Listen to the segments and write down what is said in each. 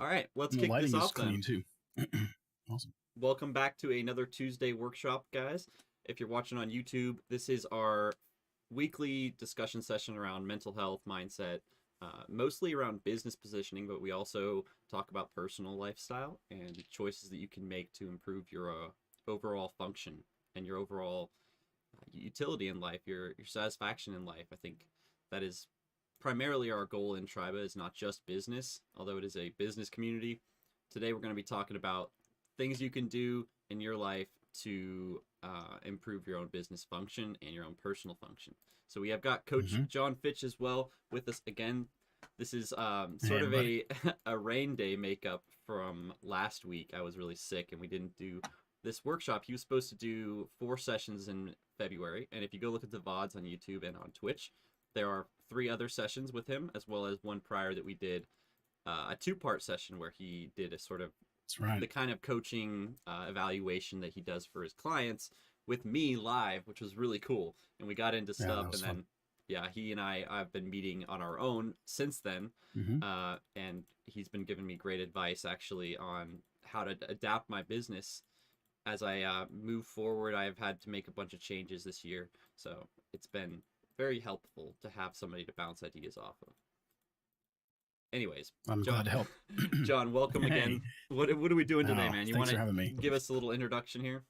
All right, let's And the kick this lighting is off then. clean too. Awesome. Welcome back to another Tuesday workshop, guys. If you're watching on YouTube, this is our weekly discussion session around mental health, mindset, mostly around business positioning, but we also talk about personal lifestyle and choices that you can make to improve your overall function and your overall utility in life, your satisfaction in life. I think that is primarily our goal in Triba, is not just business, although it is a business community. Today we're going to be talking about things you can do in your life to improve your own business function and your own personal function. So we have got Coach John Fitch as well with us again. This is sort of a rain day makeup from last week. I was really sick and we didn't do this workshop. He was supposed to do 4 sessions in February, and if you go look at the VODs on YouTube and on Twitch, there are 3 other sessions with him, as well as one prior that we did a 2-part session where he did a sort of the kind of coaching evaluation that he does for his clients with me live, which was really cool. And we got into stuff, and then he and I've been meeting on our own since then, and he's been giving me great advice actually on how to adapt my business as I move forward. I've had to make a bunch of changes this year, so it's been very helpful to have somebody to bounce ideas off of. Anyways, I'm glad to help. John, welcome again. What are we doing today, man? You want to give us a little introduction here?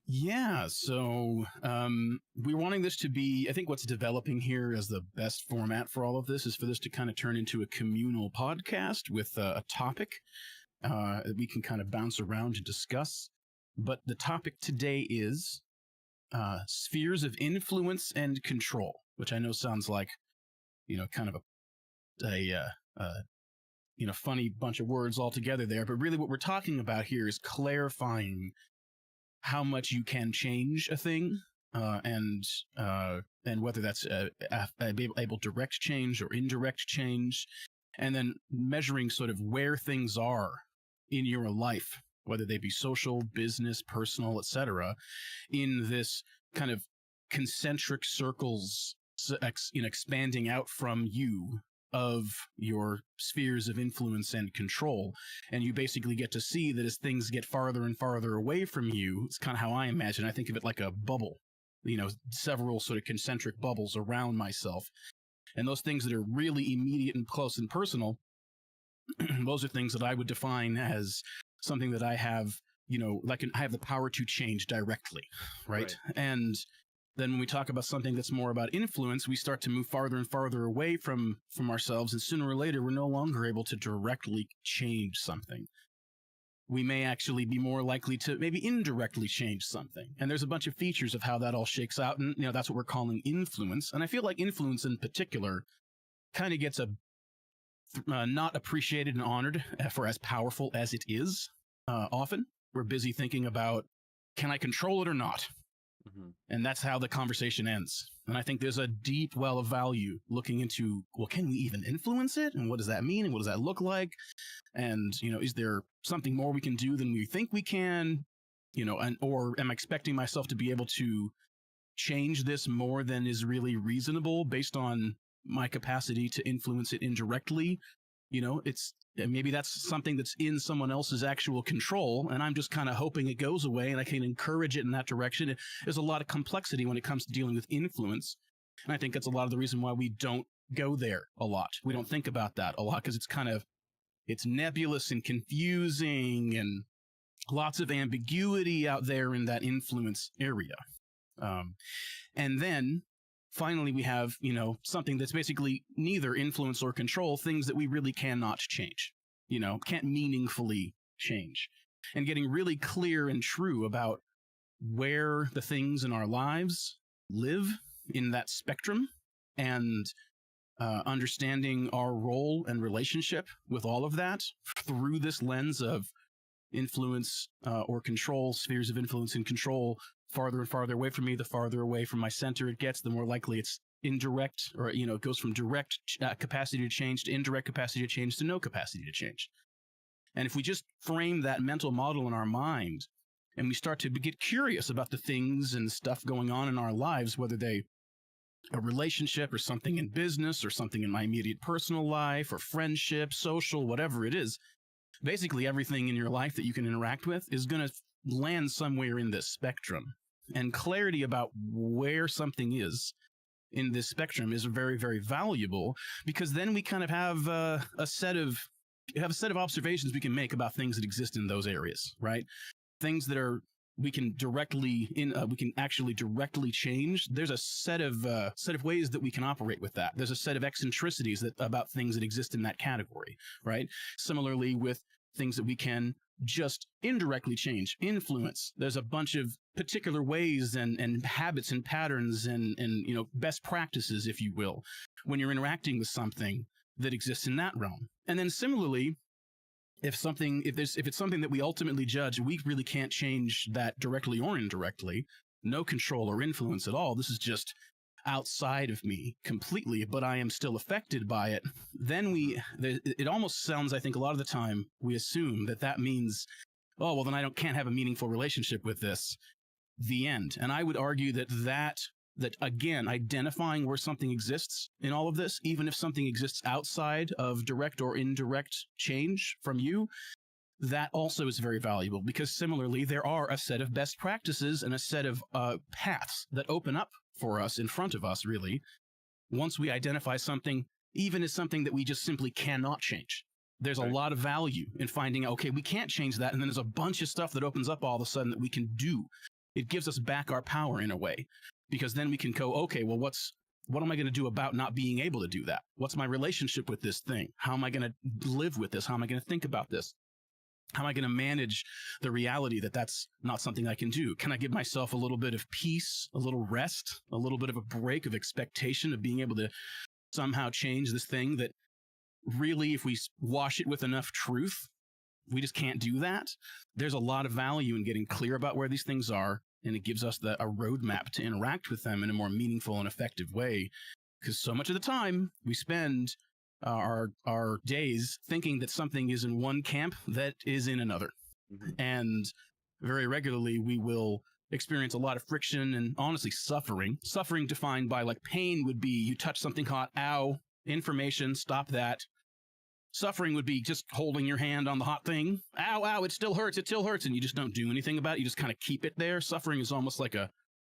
Yeah, so we're wanting this to be, I think what's developing here as the best format for all of this is for this to kind of turn into a communal podcast with a topic that we can kind of bounce around and discuss. But the topic today is spheres of influence and control, which I know sounds like, kind of a funny bunch of words all together there. But really what we're talking about here is clarifying how much you can change a thing, and whether that's able direct change or indirect change, and then measuring sort of where things are in your life, whether they be social, business, personal, etc., in this kind of concentric circles, expanding out from you of your spheres of influence and control. And you basically get to see that as things get farther and farther away from you, it's kind of how I imagine. I think of it like a bubble, several sort of concentric bubbles around myself. And those things that are really immediate and close and personal, those are things that I would define as something that I have, I have the power to change directly, right? And then when we talk about something that's more about influence, we start to move farther and farther away from ourselves, and sooner or later, we're no longer able to directly change something. We may actually be more likely to maybe indirectly change something. And there's a bunch of features of how that all shakes out, and that's what we're calling influence. And I feel like influence in particular kind of gets not appreciated and honored for as powerful as it is. Often we're busy thinking about, can I control it or not? And that's how the conversation ends. And I think there's a deep well of value looking into, well, can we even influence it? And what does that mean? And what does that look like? And, is there something more we can do than we think we can? Or am I expecting myself to be able to change this more than is really reasonable based on my capacity to influence it indirectly? Maybe that's something that's in someone else's actual control, and I'm just kind of hoping it goes away and I can encourage it in that direction. There's a lot of complexity when it comes to dealing with influence, and I think that's a lot of the reason why we don't go there a lot. We don't think about that a lot because it's nebulous and confusing and lots of ambiguity out there in that influence area. And then finally, we have, something that's basically neither influence or control, things that we really cannot change, can't meaningfully change. And getting really clear and true about where the things in our lives live in that spectrum, and understanding our role and relationship with all of that through this lens of influence or control, spheres of influence and control. Farther and farther away from me, the farther away from my center it gets, the more likely it's indirect, or, it goes from direct capacity to change to indirect capacity to change to no capacity to change. And if we just frame that mental model in our mind and we start to get curious about the things and stuff going on in our lives, whether they a relationship or something in business or something in my immediate personal life or friendship, social, whatever it is, basically everything in your life that you can interact with is going to land somewhere in this spectrum. And clarity about where something is in this spectrum is very, very valuable, because then we kind of have a set of observations we can make about things that exist in those areas, right? Things that are we can actually directly change. There's a set of ways that we can operate with that. There's a set of eccentricities about things that exist in that category, right? Similarly with things that we can just indirectly change, influence. There's a bunch of particular ways and habits and patterns and best practices, if you will, when you're interacting with something that exists in that realm. And then similarly, if it's something that we ultimately judge, we really can't change that directly or indirectly, no control or influence at all. This is just outside of me completely, but I am still affected by it. Then it almost sounds, I think a lot of the time we assume that means, oh, well, then I can't have a meaningful relationship with this. The end. And I would argue that again, identifying where something exists in all of this, even if something exists outside of direct or indirect change from you, that also is very valuable, because similarly, there are a set of best practices and a set of paths that open up for us in front of us, really, once we identify something, even as something that we just simply cannot change. There's a lot of value in finding out, okay, we can't change that, and then there's a bunch of stuff that opens up all of a sudden that we can do. It gives us back our power in a way, because then we can go, okay, well, what am I going to do about not being able to do that? What's my relationship with this thing? How am I going to live with this? How am I going to think about this? How am I going to manage the reality that that's not something I can do? Can I give myself a little bit of peace, a little rest, a little bit of a break of expectation of being able to somehow change this thing that really, if we wash it with enough truth, we just can't do that? There's a lot of value in getting clear about where these things are, and it gives us a roadmap to interact with them in a more meaningful and effective way. Because so much of the time we spend our days thinking that something is in one camp that is in another. Mm-hmm. And very regularly we will experience a lot of friction and honestly suffering. Suffering defined by, like, pain would be you touch something hot, ow, information, stop that. Suffering would be just holding your hand on the hot thing. Ow, ow, it still hurts, and you just don't do anything about it. You just kind of keep it there. Suffering is almost like a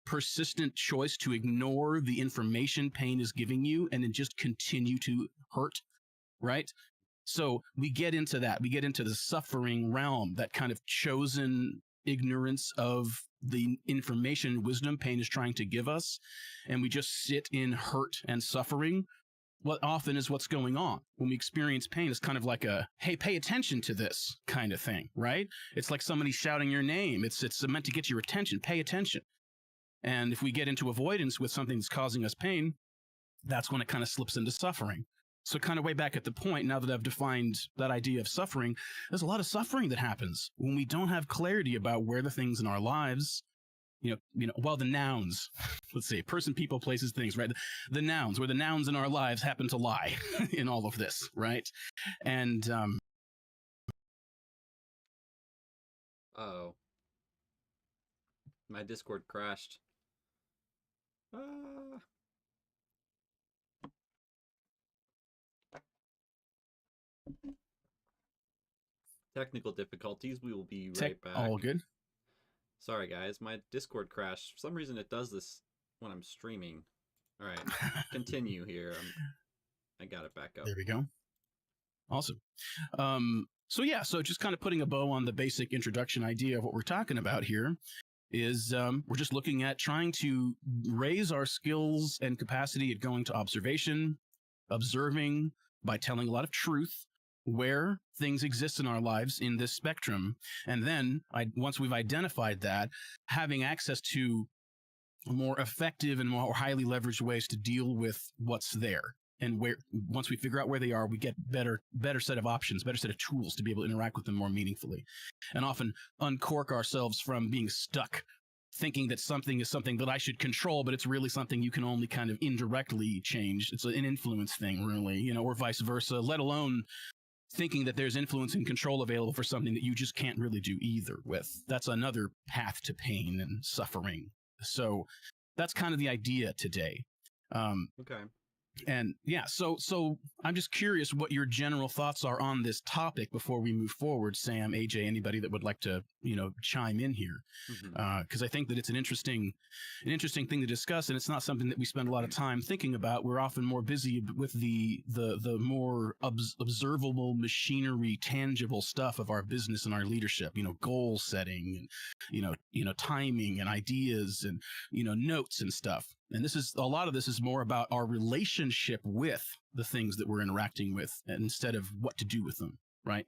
persistent choice to ignore the information pain is giving you and then just continue to hurt, right? So we get into that. We get into the suffering realm, that kind of chosen ignorance of the information wisdom pain is trying to give us, and we just sit in hurt and suffering. What often is what's going on when we experience pain is kind of like a, hey, pay attention to this kind of thing, right? It's like somebody shouting your name. It's meant to get your attention. Pay attention. And if we get into avoidance with something that's causing us pain, that's when it kind of slips into suffering. So kind of way back at the point, now that I've defined that idea of suffering, there's a lot of suffering that happens when we don't have clarity about where the things in our lives, well, the nouns, let's say person, people, places, things, right? The nouns, where the nouns in our lives happen to lie in all of this, right? And, uh-oh. My Discord crashed. Technical difficulties. We will be right back. All good. Sorry, guys. My Discord crashed. For some reason, it does this when I'm streaming. All right. Continue here. I got it back up. There we go. Awesome. So just kind of putting a bow on the basic introduction idea of what we're talking about here is we're just looking at trying to raise our skills and capacity at going to observation, observing by telling a lot of truth, where things exist in our lives in this spectrum. And then once we've identified that, having access to more effective and more highly leveraged ways to deal with what's there. And once we figure out where they are, we get better set of options, better set of tools to be able to interact with them more meaningfully, and often uncork ourselves from being stuck thinking that something is something that I should control, but it's really something you can only kind of indirectly change. It's an influence thing, really, or vice versa, let alone thinking that there's influence and control available for something that you just can't really do either with. That's another path to pain and suffering. So that's kind of the idea today. Okay. And yeah, so I'm just curious what your general thoughts are on this topic before we move forward. Sam, AJ, anybody that would like to, chime in here, Mhm. because I think that it's an interesting thing to discuss, and it's not something that we spend a lot of time thinking about. We're often more busy with the more observable machinery, tangible stuff of our business and our leadership. Goal setting, and timing and ideas, and notes and stuff. And a lot of this is more about our relationship with the things that we're interacting with instead of what to do with them, right?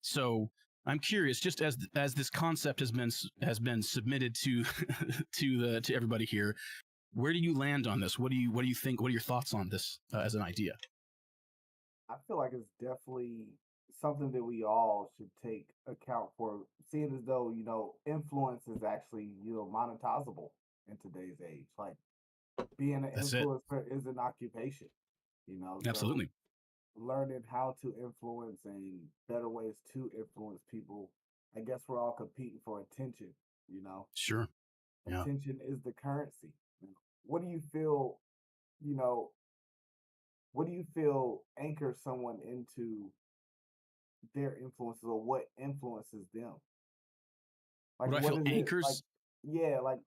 So I'm curious, just as this concept has been submitted to to everybody here, where do you land on this? What do you think? What are your thoughts on this as an idea? I feel like it's definitely something that we all should take account for, seeing as though, influence is actually, monetizable in today's age. Like being an That's it. influencer is an occupation, so Absolutely. learning how to influence and better ways to influence people. I guess we're all competing for attention, you know. Sure. Yeah. Attention is the currency. What do you feel, you know, what do you feel anchors someone into their influences, or what influences them? Like What I what feel is it like? anchors. Yeah, like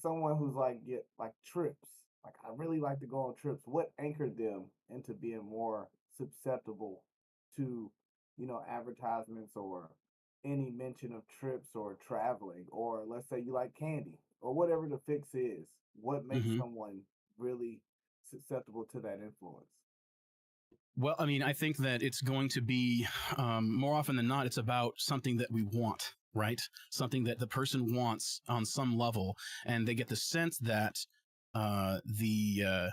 someone who's like get like trips. Like I really like to go on trips. What anchored them into being more susceptible to, advertisements or any mention of trips or traveling, or let's say you like candy or whatever the fix is. What makes Mhm. someone really susceptible to that influence? Well, I mean, I think that it's going to be more often than not, it's about something that we want, right? Something that the person wants on some level, and they get the sense that the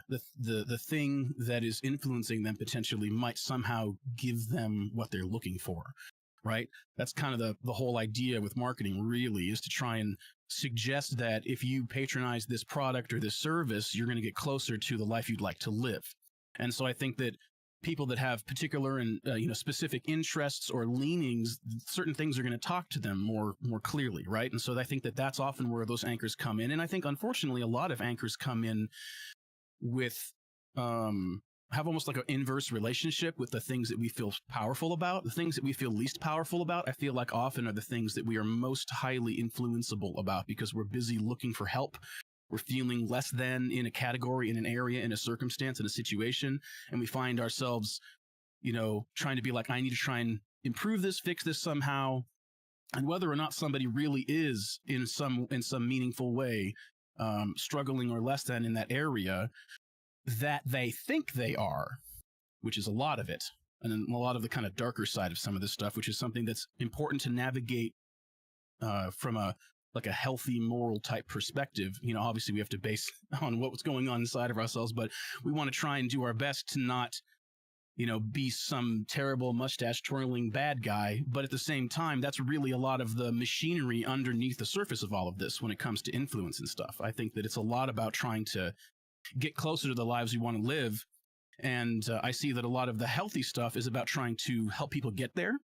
thing that is influencing them potentially might somehow give them what they're looking for, right? That's kind of the whole idea with marketing, really, is to try and suggest that if you patronize this product or this service, you're going to get closer to the life you'd like to live. And so I think that people that have particular and specific interests or leanings, certain things are going to talk to them more clearly, right? And so I think that that's often where those anchors come in. And I think, unfortunately, a lot of anchors come in with have almost like an inverse relationship with the things that we feel powerful about. The things that we feel least powerful about, I feel like often are the things that we are most highly influenceable about, because we're busy looking for help. We're feeling less than in a category, in an area, in a circumstance, in a situation. And we find ourselves, trying to be like, I need to try and improve this, fix this somehow. And whether or not somebody really is in some meaningful way, struggling or less than in that area, that they think they are, which is a lot of it, and then a lot of the kind of darker side of some of this stuff, which is something that's important to navigate from a healthy moral type perspective. Obviously we have to base on what's going on inside of ourselves, but we want to try and do our best to not, be some terrible mustache twirling bad guy. But at the same time, that's really a lot of the machinery underneath the surface of all of this when it comes to influence and stuff. I think that it's a lot about trying to get closer to the lives we want to live. And I see that a lot of the healthy stuff is about trying to help people get there.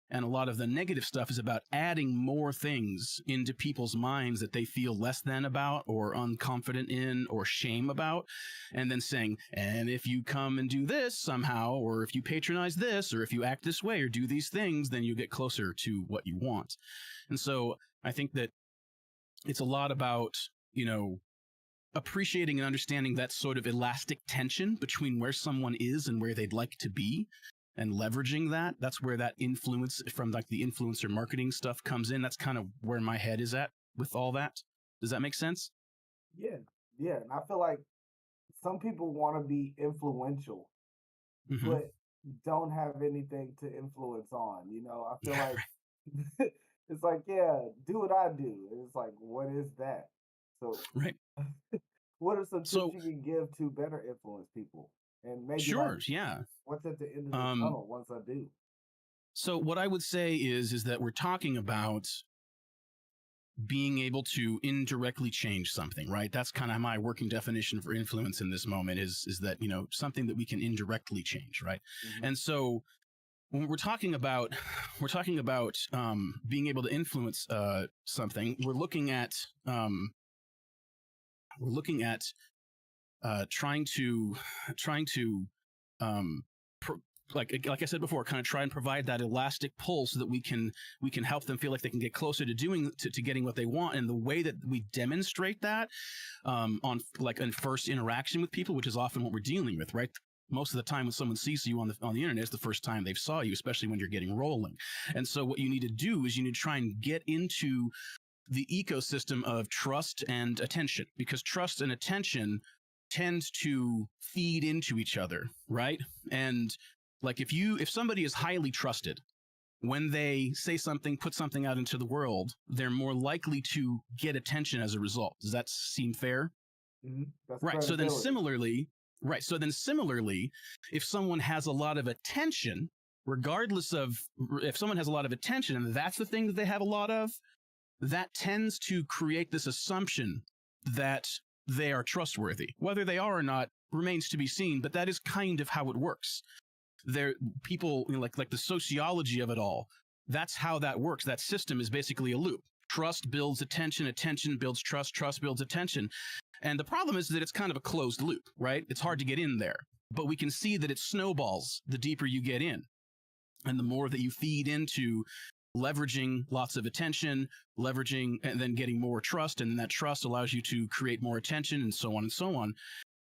And a lot of the negative stuff is about adding more things into people's minds that they feel less than about, or unconfident in, or shame about. And then saying, and if you come and do this somehow, or if you patronize this, or if you act this way, or do these things, then you get closer to what you want. And so I think that it's a lot about, appreciating and understanding that sort of elastic tension between where someone is and where they'd like to be, and leveraging that. That's where that influence from like the influencer marketing stuff comes in. That's kind of where my head is at with all that. Does that make sense? Yeah, yeah. And I feel like some people want to be influential, Mm-hmm. but don't have anything to influence on. I feel like it's like, yeah, do what I do. And it's like, what is that? So, Right. what are some tips So you can give to better influence people? And maybe like, sure. Yeah. what's at the end of the Um, tunnel once I do? so what I would say is that we're talking about being able to indirectly change something, right? That's kind of my working definition for influence in this moment is that, something that we can indirectly change, right? Hmm. And so when we're talking about being able to influence something, we're looking at trying to um, like I said before, kind of try and provide that elastic pull so that we can help them feel like they can get closer to doing to getting what they want. And the way that we demonstrate that on like in first interaction with people, which is often what we're dealing with, right? Most of the time when someone sees you on the internet, it's the first time they've saw you, especially when you're getting rolling. And so what you need to do is you need to try and get into the ecosystem of trust and attention, because trust and attention tends to feed into each other, right? And like if somebody is highly trusted, when they say something, put something out into the world, they're more likely to get attention as a result. Does that seem fair? That's right. So credibility. then similarly, if someone has a lot of attention, regardless of if someone has a lot of attention and that's the thing that they have a lot of, that tends to create this assumption that they are trustworthy. Whether they are or not remains to be seen, but that is kind of how it works. People, like the sociology of it all, that's how that works. That system is basically a loop. Trust builds attention, attention builds trust, trust builds attention. And the problem is that it's kind of a closed loop, right? It's hard to get in there, but we can see that it snowballs the deeper you get in. And the more that you feed into leveraging lots of attention, leveraging and then getting more trust, and that trust allows you to create more attention and so on and so on.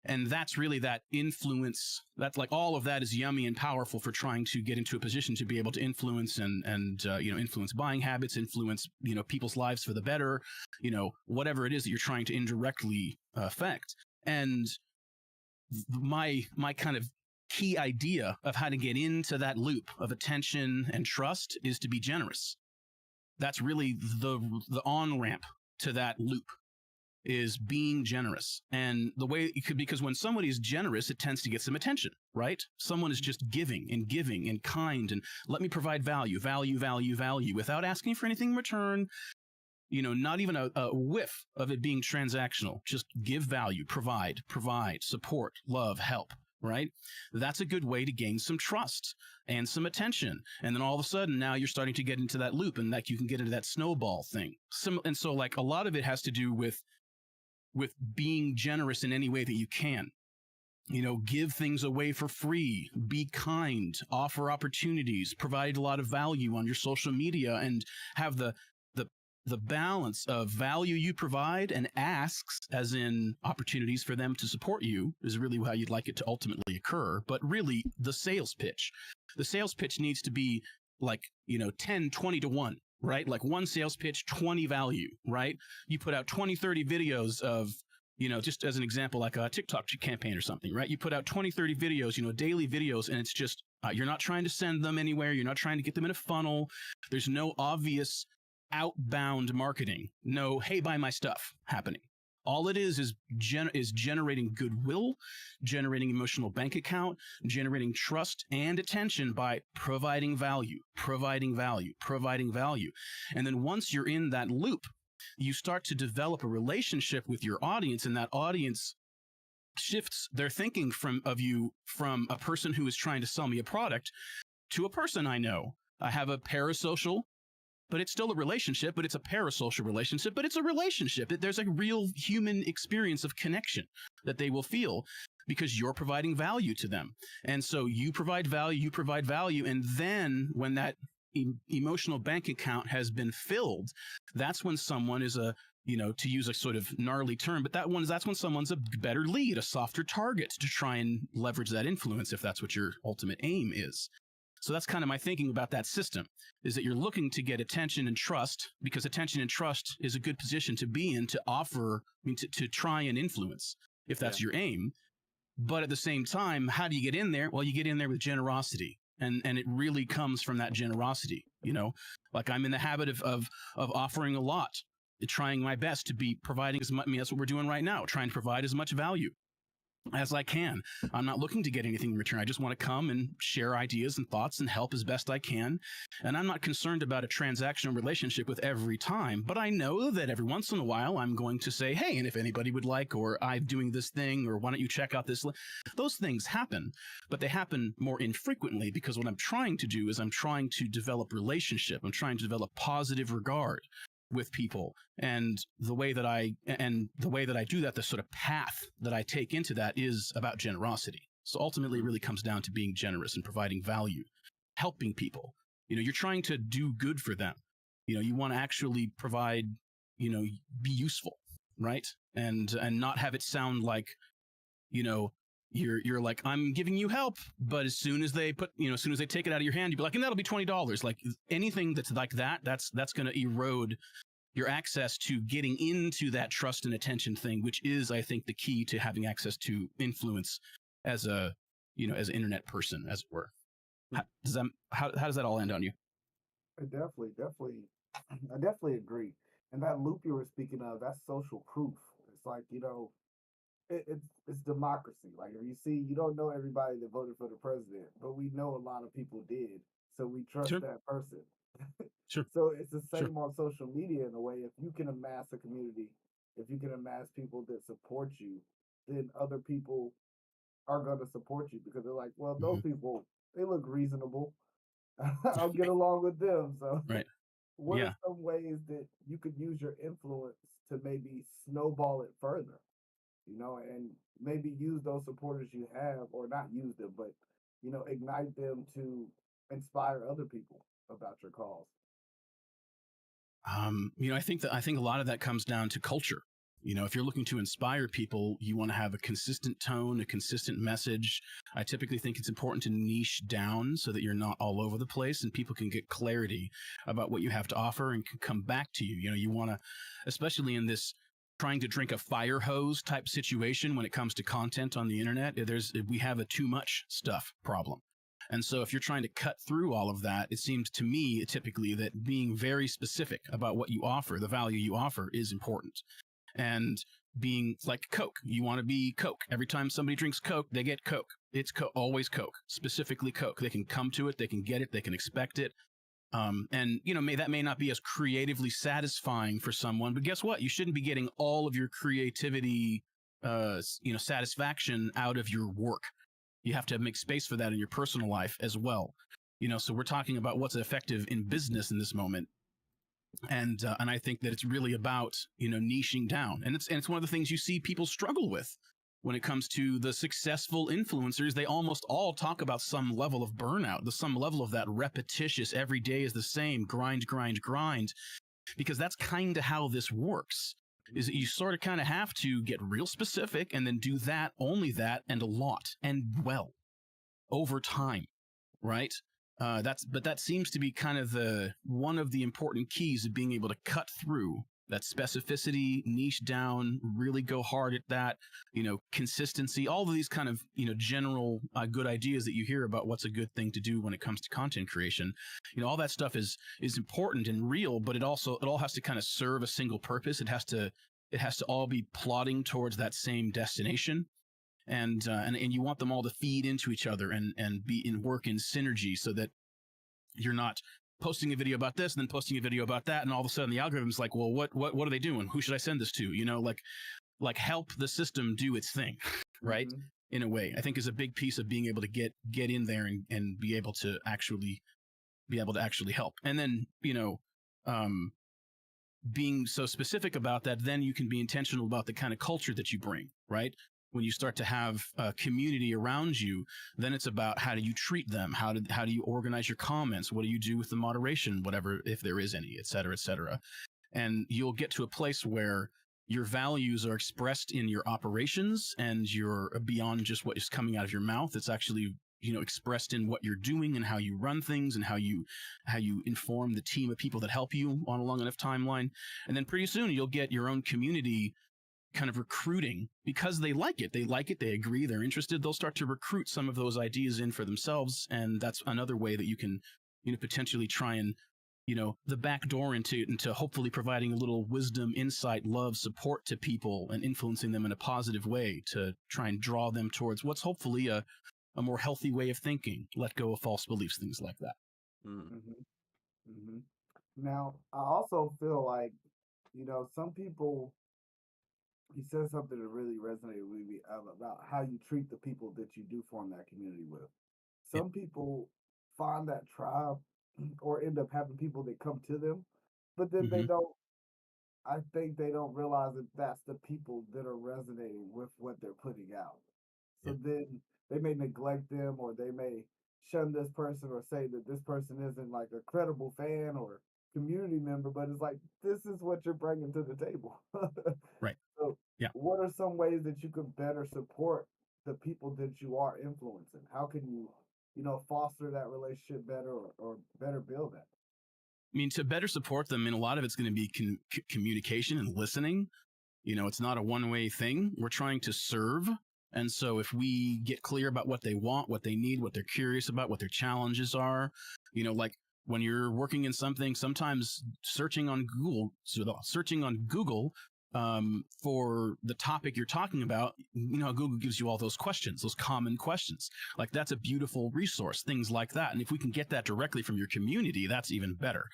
And that's really that influence. That's like all of that is yummy and powerful for trying to get into a position to be able to influence and influence buying habits, influence, people's lives for the better, whatever it is that you're trying to indirectly affect. And my kind of key idea of how to get into that loop of attention and trust is to be generous. That's really the on-ramp to that loop, is being generous. And the way it could, because when somebody is generous, it tends to get some attention, right? Someone is just giving and kind and let me provide value without asking for anything in return. Not even a whiff of it being transactional. Just give value, provide, support, love, help, right? That's a good way to gain some trust and some attention. And then all of a sudden, now you're starting to get into that loop, and like you can get into that snowball thing. And so like a lot of it has to do with being generous in any way that you can. Give things away for free, be kind, offer opportunities, provide a lot of value on your social media, and have the balance of value you provide and asks, as in opportunities for them to support you, is really how you'd like it to ultimately occur. But really, the sales pitch needs to be like, 10, 20 to 1. Right? Like one sales pitch, 20 value, right? You put out 20, 30 videos of, just as an example, like a TikTok campaign or something, right? You put out 20, 30 videos, daily videos, and it's just, you're not trying to send them anywhere. You're not trying to get them in a funnel. There's no obvious outbound marketing. No, hey, buy my stuff happening. All it is generating goodwill, generating emotional bank account, generating trust and attention by providing value. And then once you're in that loop, you start to develop a relationship with your audience, and that audience shifts their thinking from a person who is trying to sell me a product to a person I know. I have a parasocial, but it's still a relationship, but it's a parasocial relationship, but it's a relationship. There's a real human experience of connection that they will feel because you're providing value to them. And so you provide value. And then when that emotional bank account has been filled, that's when someone is to use a sort of gnarly term, but that's when someone's a better lead, a softer target to try and leverage that influence if that's what your ultimate aim is. So that's kind of my thinking about that system, is that you're looking to get attention and trust, because attention and trust is a good position to be in, to try and influence if that's your aim. But at the same time, how do you get in there? Well, you get in there with generosity. And it really comes from that generosity, like I'm in the habit of offering a lot, trying my best to be providing as much. I mean, that's what we're doing right now, trying to provide as much value as I can. I'm not looking to get anything in return. I just want to come and share ideas and thoughts and help as best I can. And I'm not concerned about a transactional relationship with every time, but I know that every once in a while I'm going to say, hey, and if anybody would like, or I'm doing this thing, or why don't you check out this? Those things happen, but they happen more infrequently, because what I'm trying to do is I'm trying to develop relationship. I'm trying to develop positive regard. with people. And the way that I do that, the sort of path that I take into that is about generosity. So ultimately, it really comes down to being generous and providing value, helping people. You're trying to do good for them. You want to actually provide, be useful, right? And not have it sound like, you're like, I'm giving you help, but as soon as they take it out of your hand, you'd be like, and that'll be $20. Like anything that's like that, that's going to erode your access to getting into that trust and attention thing, which is, I think, the key to having access to influence as as an internet person, as it were. How does that all end on you? Definitely, I definitely agree. And that loop you were speaking of, that's social proof. It's like, it's democracy. Like if you see, you don't know everybody that voted for the president, but we know a lot of people did, so we trust Sure. that person. Sure. So it's the Sure. same on social media in a way. If you can amass a community, if you can amass people that support you, then other people are going to support you because they're like, well, those people, they look reasonable. I'll get along with them. So Right. what Yeah. are some ways that you could use your influence to maybe snowball it further, and maybe use those supporters you have, or not use them, but, ignite them to inspire other people about your cause? I think a lot of that comes down to culture. If you're looking to inspire people, you want to have a consistent tone, a consistent message. I typically think it's important to niche down so that you're not all over the place and people can get clarity about what you have to offer and can come back to you. You want to, especially in this trying to drink a fire hose type situation when it comes to content on the internet, we have a too much stuff problem. And so if you're trying to cut through all of that, it seems to me typically that being very specific about what you offer, the value you offer, is important. And being like Coke, you want to be Coke. Every time somebody drinks Coke, they get Coke. It's always Coke, specifically Coke. They can come to it, they can get it, they can expect it. And that may not be as creatively satisfying for someone, but guess what? You shouldn't be getting all of your creativity, satisfaction out of your work. You have to make space for that in your personal life as well. So we're talking about what's effective in business in this moment. And I think that it's really about, niching down. And it's one of the things you see people struggle with when it comes to the successful influencers. They almost all talk about some level of burnout, some level of that repetitious, every day is the same, grind, because that's kind of how this works. Is that you sort of kind of have to get real specific and then do that, only that, and a lot, and well, over time, right? That seems to be kind of one of the important keys of being able to cut through that specificity, niche down, really go hard at that, consistency, all of these kind of, general good ideas that you hear about what's a good thing to do when it comes to content creation. All that stuff is important and real, but it all has to kind of serve a single purpose. It has to all be plodding towards that same destination. And you want them all to feed into each other and work in synergy, so that you're not posting a video about this and then posting a video about that, and all of a sudden the algorithm's like, well, what are they doing? Who should I send this to? Like help the system do its thing, right? Mm-hmm. In a way, I think is a big piece of being able to get in there and be able to actually help. And then being so specific about that, then you can be intentional about the kind of culture that you bring, right? When you start to have a community around you, then it's about how do you treat them? How do you organize your comments? What do you do with the moderation, whatever, if there is any, et cetera, et cetera. And you'll get to a place where your values are expressed in your operations and you're beyond just what is coming out of your mouth. It's actually, expressed in what you're doing and how you run things and how you inform the team of people that help you on a long enough timeline. And then pretty soon you'll get your own community kind of recruiting because they like it, they agree, they're interested. They'll start to recruit some of those ideas in for themselves. And that's another way that you can, potentially try and, the back door into hopefully providing a little wisdom, insight, love, support to people and influencing them in a positive way to try and draw them towards what's hopefully a more healthy way of thinking, let go of false beliefs, things like that. Mm-hmm. Mm-hmm. Now, I also feel like, some people, you said something that really resonated with me about how you treat the people that you do form that community with. Yeah. Some people find that tribe or end up having people that come to them, but then they Mhm. don't I think they don't realize that that's the people that are resonating with what they're putting out. Yeah. So then they may neglect them, or they may shun this person, or say that this person isn't like a credible fan or community member, but it's like, this is what you're bringing to the table. Right. So Yeah. what are some ways that you can better support the people that you are influencing? How can you, foster that relationship better, or better build that? I mean, to better support them, and a lot of it's going to be communication and listening. It's not a one-way thing. We're trying to serve. And so if we get clear about what they want, what they need, what they're curious about, what their challenges are, like when you're working in something, sometimes searching on Google for the topic you're talking about, Google gives you all those questions, those common questions. Like, that's a beautiful resource, things like that. And if we can get that directly from your community, that's even better.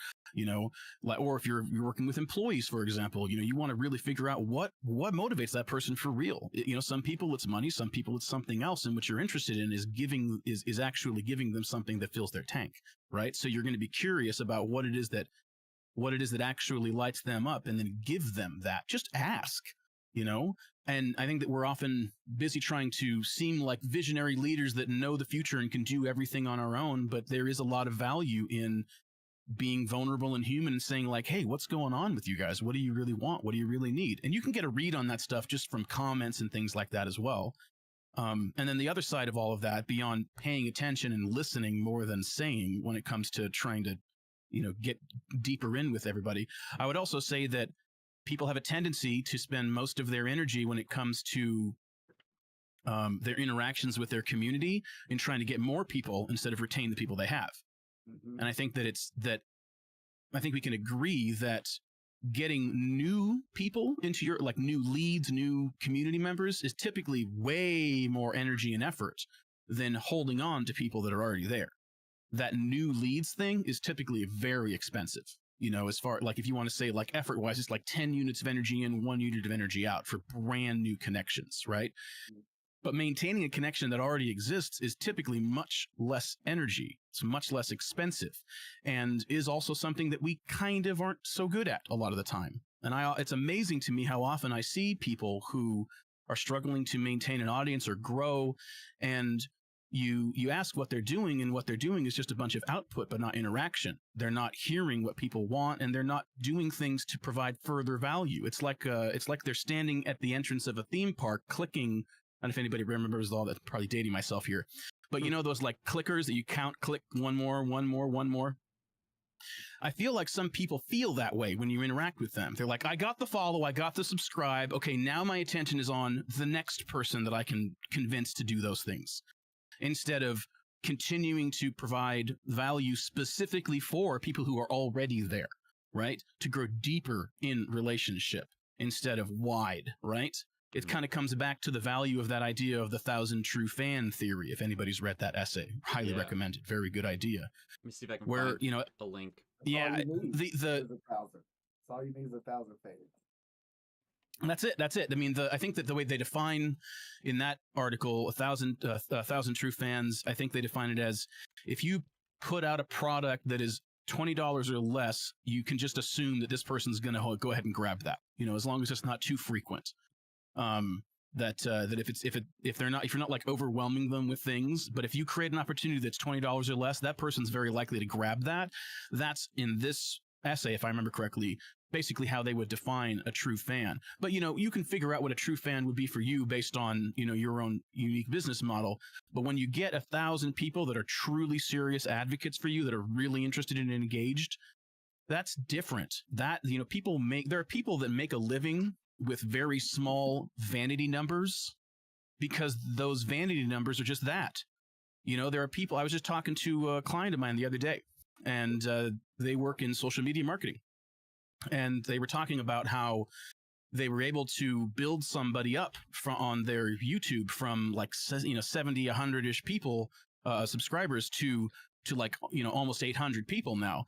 Or if you're working with employees, for example, you want to really figure out what motivates that person for real. Some people it's money, some people it's something else. And what you're interested in is actually giving them something that fills their tank, right? So you're going to be curious about what it is that actually lights them up, and then give them that. Just ask, and I think that we're often busy trying to seem like visionary leaders that know the future and can do everything on our own. But there is a lot of value in being vulnerable and human and saying, like, hey, what's going on with you guys? What do you really want? What do you really need? And you can get a read on that stuff just from comments and things like that as well. And then the other side of all of that, beyond paying attention and listening more than saying, when it comes to trying to get deeper in with everybody, I would also say that people have a tendency to spend most of their energy when it comes to their interactions with their community in trying to get more people instead of retain the people they have. Mm-hmm. And I think that I think we can agree that getting new people into your, like, new leads, new community members, is typically way more energy and effort than holding on to people that are already there. That new leads thing is typically very expensive. As far, like, if you want to say, like, effort wise, it's like 10 units of energy in, 1 unit of energy out for brand new connections, right? But maintaining a connection that already exists is typically much less energy. It's much less expensive, and is also something that we kind of aren't so good at a lot of the time. And it's amazing to me how often I see people who are struggling to maintain an audience or grow, and you ask what they're doing, and what they're doing is just a bunch of output, but not interaction. They're not hearing what people want, and they're not doing things to provide further value. It's like they're standing at the entrance of a theme park, clicking. I don't know if anybody remembers all that. Probably dating myself here, but those like clickers that you count, click one more, one more, one more. I feel like some people feel that way when you interact with them. They're like, I got the follow, I got the subscribe. Okay, now my attention is on the next person that I can convince to do those things, instead of continuing to provide value specifically for people who are already there, right? To grow deeper in relationship instead of wide, right? It kind of comes back to the value of that idea of the 1,000 true fan theory. If anybody's read that essay, highly recommended. Very good idea. Let me see if I can Where, find a link. Yeah, Is 1,000. the That's all you need is 1,000 fans. That's it. I mean, I think that the way they define in that article, 1,000 true fans, I think they define it as, if you put out a product that is $20 or less, you can just assume that this person's going to go ahead and grab that, as long as it's not too frequent. That if you're not like overwhelming them with things, but if you create an opportunity that's $20 or less, that person's very likely to grab that. That's, in this essay, if I remember correctly, basically how they would define a true fan. But you can figure out what a true fan would be for you based on your own unique business model. But when you get 1,000 people that are truly serious advocates for you, that are really interested and engaged, that's different. That there are people that make a living with very small vanity numbers, because those vanity numbers are just that. There are people, I was just talking to a client of mine the other day, and they work in social media marketing. And they were talking about how they were able to build somebody up on their YouTube from like 70, 100-ish people, subscribers, to like almost 800 people now.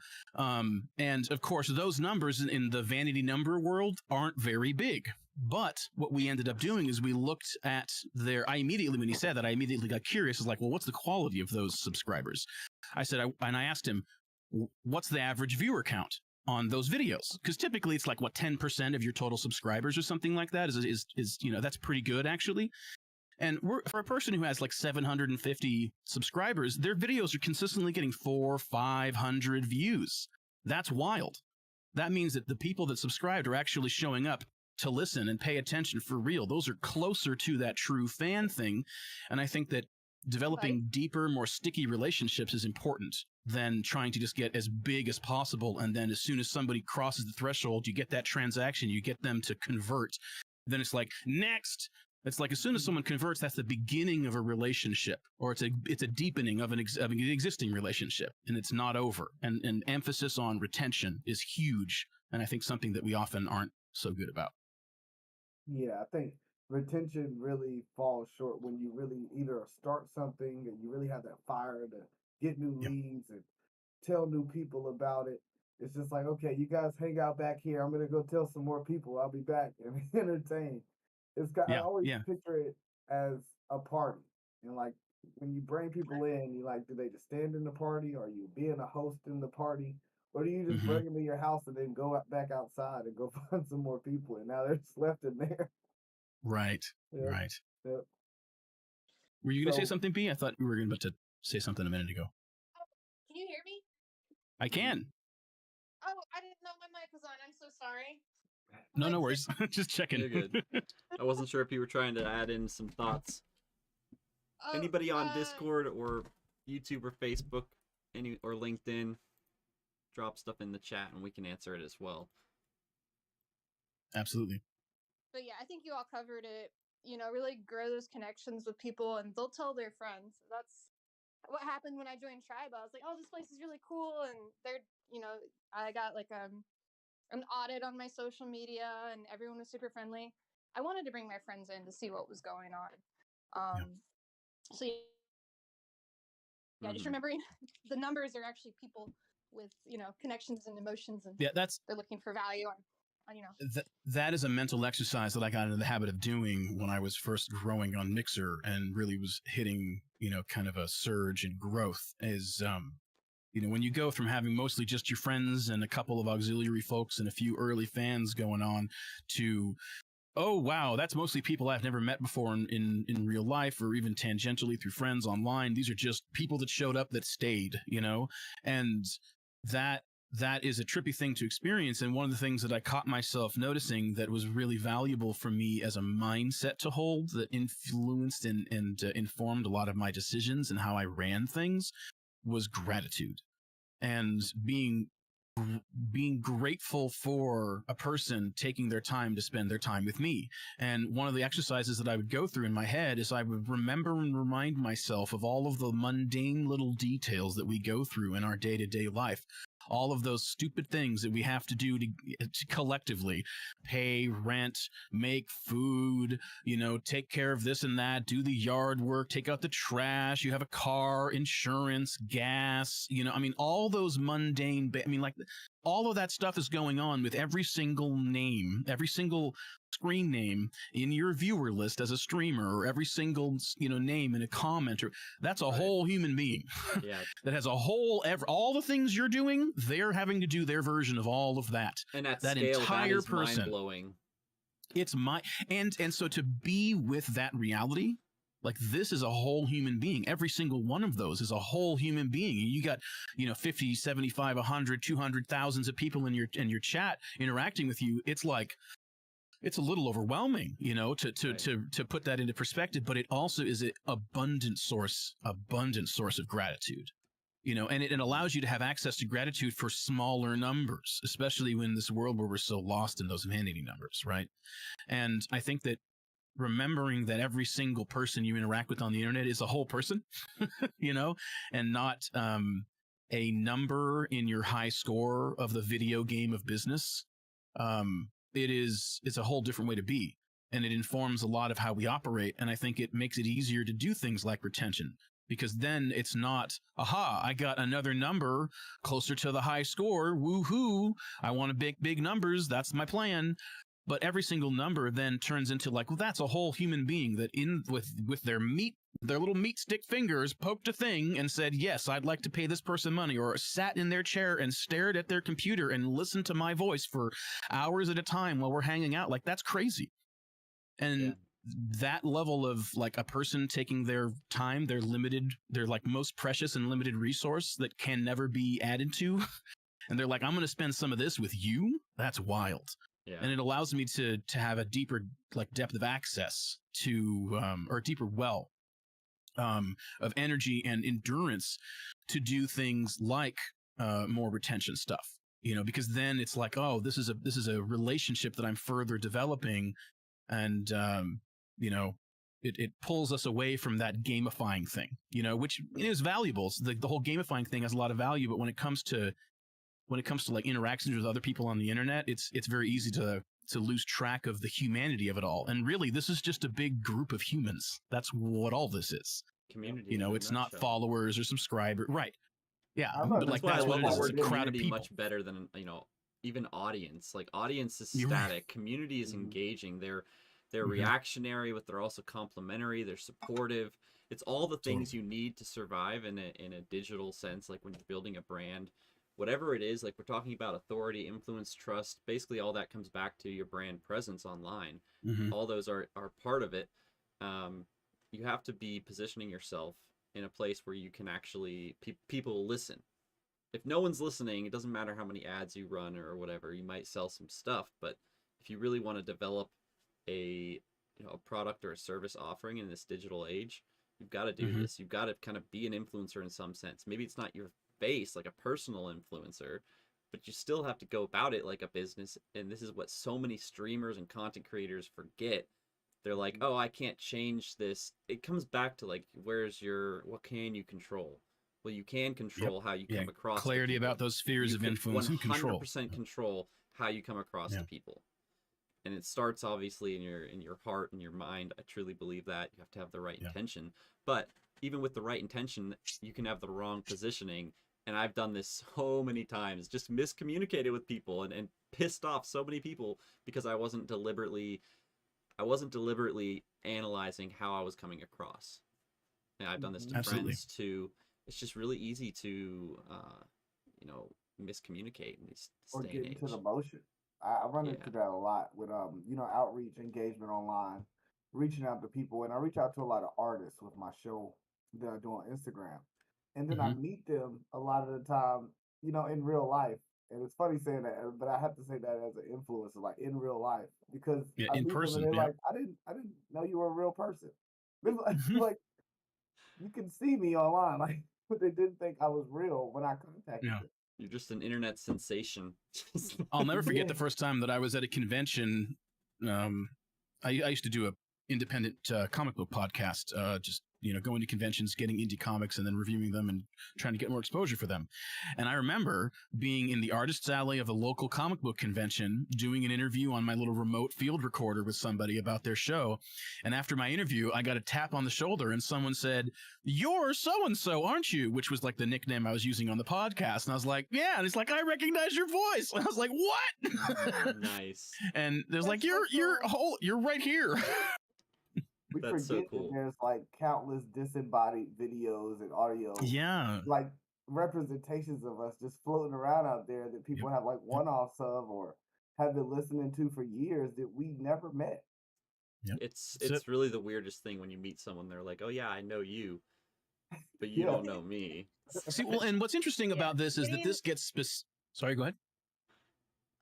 And of course, those numbers in the vanity number world aren't very big. But what we ended up doing is we looked at when he said that, I immediately got curious. I was like, well, what's the quality of those subscribers? I said, and I asked him, what's the average viewer count? on those videos, because typically it's like what 10% of your total subscribers or something like that is that's pretty good actually. And for a person who has like 750 subscribers, their videos are consistently getting 400-500 views. That's wild. That means that the people that subscribed are actually showing up to listen and pay attention for real. Those are closer to that true fan thing. And I think that developing deeper, more sticky relationships is important than trying to just get as big as possible. And then as soon as somebody crosses the threshold, you get that transaction, you get them to convert. Then it's like, next. It's like as soon as someone converts, that's the beginning of a relationship, or it's a deepening of an existing relationship, and it's not over. And emphasis on retention is huge, and I think something that we often aren't so good about. Yeah, I think retention really falls short when you really either start something and you really have that fire to get new leads and tell new people about it. It's just like, okay, you guys hang out back here. I'm gonna go tell some more people. I'll be back and entertain. I always picture it as a party, and like when you bring people in, you like, do they just stand in the party, or are you being a host in the party, or do you just bring them to your house and then go back outside and go find some more people, and now they're just left in there? Right, Yep. right. Yep. Were you going to say something, B? I thought you were about to say something a minute ago. Oh, can you hear me? I can. Oh, I didn't know my mic was on. I'm so sorry. No worries. Just checking. You're good. I wasn't sure if you were trying to add in some thoughts. Anybody on Discord or YouTube or Facebook, or LinkedIn, drop stuff in the chat and we can answer it as well. Absolutely. But yeah, I think you all covered it. You know, really grow those connections with people, and they'll tell their friends. That's what happened when I joined Tribe. I was like, oh, this place is really cool, and I got like an audit on my social media, and everyone was super friendly. I wanted to bring my friends in to see what was going on. So just remembering the numbers are actually people with, connections and emotions, and they're looking for value on that is a mental exercise that I got into the habit of doing when I was first growing on Mixer and really was hitting, kind of a surge in growth is, when you go from having mostly just your friends and a couple of auxiliary folks and a few early fans going on to, oh, wow, that's mostly people I've never met before in real life or even tangentially through friends online. These are just people that showed up that stayed, and that is a trippy thing to experience. And one of the things that I caught myself noticing that was really valuable for me as a mindset to hold that influenced and informed a lot of my decisions and how I ran things was gratitude and being grateful for a person taking their time to spend their time with me. And one of the exercises that I would go through in my head is I would remember and remind myself of all of the mundane little details that we go through in our day-to-day life. All of those stupid things that we have to do to collectively pay rent, make food, take care of this and that, do the yard work, take out the trash, you have a car, insurance, gas, all those mundane, all of that stuff is going on with every single name, every single screen name in your viewer list as a streamer, or every single, name in a comment, or that's a whole human being that has all the things you're doing, they're having to do their version of all of that. And that scale, entire that is person. Mind-blowing. It's and so to be with that reality, like this is a whole human being. Every single one of those is a whole human being. You got, 50, 75, 100, 200,000 of people in your chat interacting with you. It's like, it's a little overwhelming, to put that into perspective, but it also is an abundant source of gratitude, and it allows you to have access to gratitude for smaller numbers, especially in this world where we're so lost in those vanity numbers. Right. And I think that remembering that every single person you interact with on the internet is a whole person, and not, a number in your high score of the video game of business. It's a whole different way to be, and it informs a lot of how we operate. And I think it makes it easier to do things like retention, because then it's not, aha, I got another number closer to the high score. Woohoo. I want big numbers. That's my plan. But every single number then turns into like, well, that's a whole human being that with their meat their little meat stick fingers poked a thing and said, yes, I'd like to pay this person money, or sat in their chair and stared at their computer and listened to my voice for hours at a time while we're hanging out. Like, that's crazy. And Yeah. that level of like a person taking their time, their like most precious and limited resource that can never be added to. And they're like, I'm going to spend some of this with you. That's wild. Yeah. And it allows me to have a deeper like depth of access to, or a deeper well of energy and endurance to do things like more retention stuff, you know, because then it's like, oh, this is a relationship that I'm further developing. And, you know, it pulls us away from that gamifying thing, you know, which is valuable. So the whole gamifying thing has a lot of value, but when it comes to like interactions with other people on the internet, it's very easy to lose track of the humanity of it all. And really, this is just a big group of humans. That's what all this is. Community. You know, in a it's not nutshell. followers or subscribers. Right. Yeah. I know, But like, That's why I that's what love it the is. It's word a crowd of community people. much better than, you know, even audience. Like, audience is You're right. static. Community is Mhm. engaging. They're Mhm. reactionary, but they're also complementary. They're supportive. It's all the things you need to survive in a digital sense. Like when you're building a brand, whatever it is, like we're talking about authority, influence, trust. Basically, all that comes back to your brand presence online. Mhm. All those are part of it. You have to be positioning yourself in a place where you can actually people listen. If no one's listening, it doesn't matter how many ads you run or whatever. You might sell some stuff, but if you really want to develop a a product or a service offering in this digital age, you've got to do Mhm. this. You've got to kind of be an influencer in some sense. Maybe it's not your face, like a personal influencer, but you still have to go about it like a business. And this is what so many streamers and content creators forget. They're like, oh, I can't change this. It comes back to like, what can you control? Well, you can control how you Yeah. come across to Clarity people. about those spheres You of can influence and control. 100% control how you come across Yeah. to people. And it starts obviously in your heart and your mind. I truly believe that you have to have the right Yeah. intention. But even with the right intention, you can have the wrong positioning. And I've done this so many times, just miscommunicated with people and pissed off so many people because I wasn't deliberately analyzing how I was coming across. And I've done this to Absolutely. friends too. It's just really easy to miscommunicate in this Or day get and into the age. motion. I run Yeah. into that a lot with outreach, engagement online, reaching out to people, and I reach out to a lot of artists with my show that I do on Instagram, and then I Mhm. meet them a lot of the time, in real life. And it's funny saying that, but I have to say that as an influencer, like in real life, because Yeah, I in meet them and person. they're Yeah. like, I didn't know you were a real person. They're like, like you can see me online, like, but they didn't think I was real when I contacted Yeah. them. You're just an internet sensation. I'll never forget Yeah. the first time that I was at a convention. I used to do a independent comic book podcast, just going to conventions, getting indie comics, and then reviewing them and trying to get more exposure for them. And I remember being in the artist's alley of a local comic book convention, doing an interview on my little remote field recorder with somebody about their show. And after my interview, I got a tap on the shoulder, and someone said, "You're so and so, aren't you?" Which was like the nickname I was using on the podcast. And I was like, "Yeah." And it's like, "I recognize your voice." And I was like, "What?" Nice. And there's like, That's so "You're right here." We That's so forget that cool. there's like countless disembodied videos and audio, Yeah. like representations of us just floating around out there that people have like one-offs of or have been listening to for years that we never met. It's That's it. really the weirdest thing when you meet someone. They're like, "Oh yeah, I know you, but you Yeah. don't know me." See, well, and what's interesting Yeah. about this is that Getting this gets Sorry, go ahead.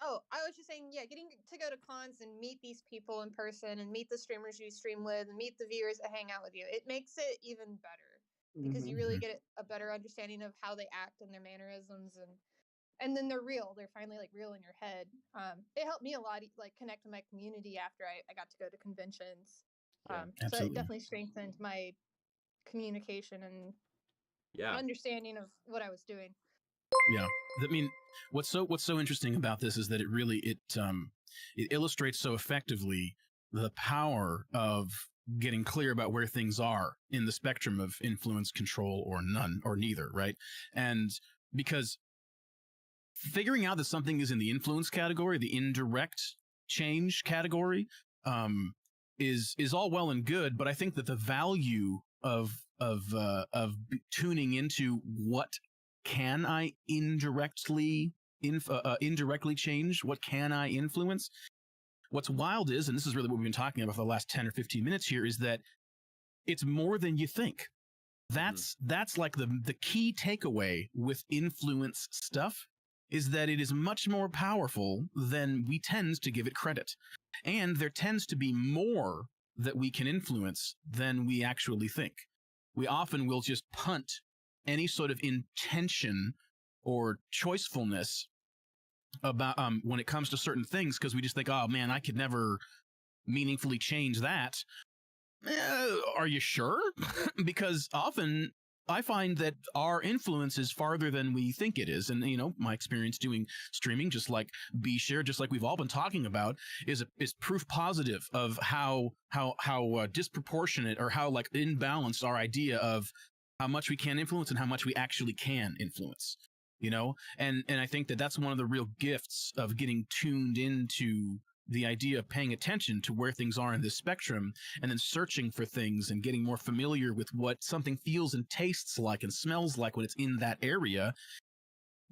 Oh, I was just saying, yeah, getting to go to cons and meet these people in person and meet the streamers you stream with and meet the viewers that hang out with you. It makes it even better because you Mhm. really Mhm. get a better understanding of how they act and their mannerisms and then they're real. They're finally like real in your head. It helped me a lot, like connect with my community after I got to go to conventions. Yeah. So it Absolutely. definitely strengthened my communication and Yeah. understanding of what I was doing. Yeah. I mean, what's so interesting about this is that it illustrates so effectively the power of getting clear about where things are in the spectrum of influence, control, or none, or neither, right? And because figuring out that something is in the influence category, the indirect change category, is all well and good, but I think that the value tuning into what can I indirectly change? What can I influence? What's wild is, and this is really what we've been talking about for the last 10 or 15 minutes here, is that it's more than you think. That's like the key takeaway with influence stuff, is that it is much more powerful than we tend to give it credit. And there tends to be more that we can influence than we actually think. We often will just punt any sort of intention or choicefulness about when it comes to certain things, because we just think, oh man, I could never meaningfully change that. Are you sure? Because often I find that our influence is farther than we think it is. And, you know, my experience doing streaming, just like B-Share, just like we've all been talking about, is proof positive of how disproportionate, or how like imbalanced our idea of how much we can influence and how much we actually can influence, you know? And I think that that's one of the real gifts of getting tuned into the idea of paying attention to where things are in this spectrum, and then searching for things and getting more familiar with what something feels and tastes like and smells like when it's in that area.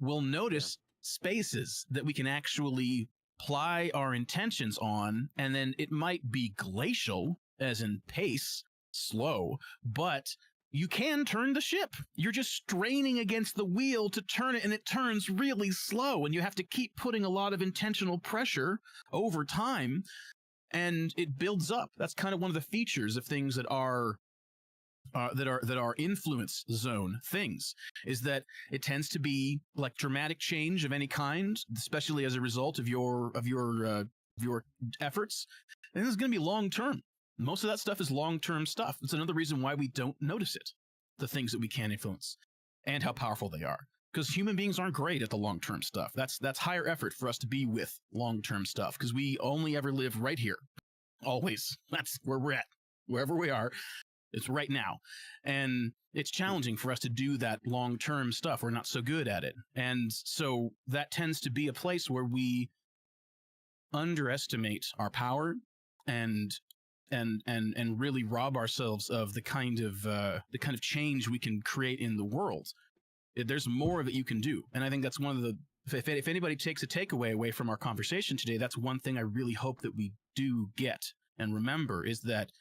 We'll notice spaces that we can actually apply our intentions on, and then it might be glacial, as in pace, slow, but you can turn the ship. You're just straining against the wheel to turn it, and it turns really slow, and you have to keep putting a lot of intentional pressure over time, and it builds up. That's kind of one of the features of things that are influence zone things, is that it tends to be like dramatic change of any kind, especially as a result of your efforts. And this is going to be long term. Most of that stuff is long-term stuff. It's another reason why we don't notice it, the things that we can influence, and how powerful they are. Because human beings aren't great at the long-term stuff. That's higher effort for us to be with long-term stuff, because we only ever live right here. Always. That's where we're at. Wherever we are, it's right now. And it's challenging for us to do that long-term stuff. We're not so good at it. And so that tends to be a place where we underestimate our power and really rob ourselves of the kind of change we can create in the world. There's more that you can do. And I think that's one of the, if anybody takes a takeaway away from our conversation today, that's one thing I really hope that we do get and remember, is that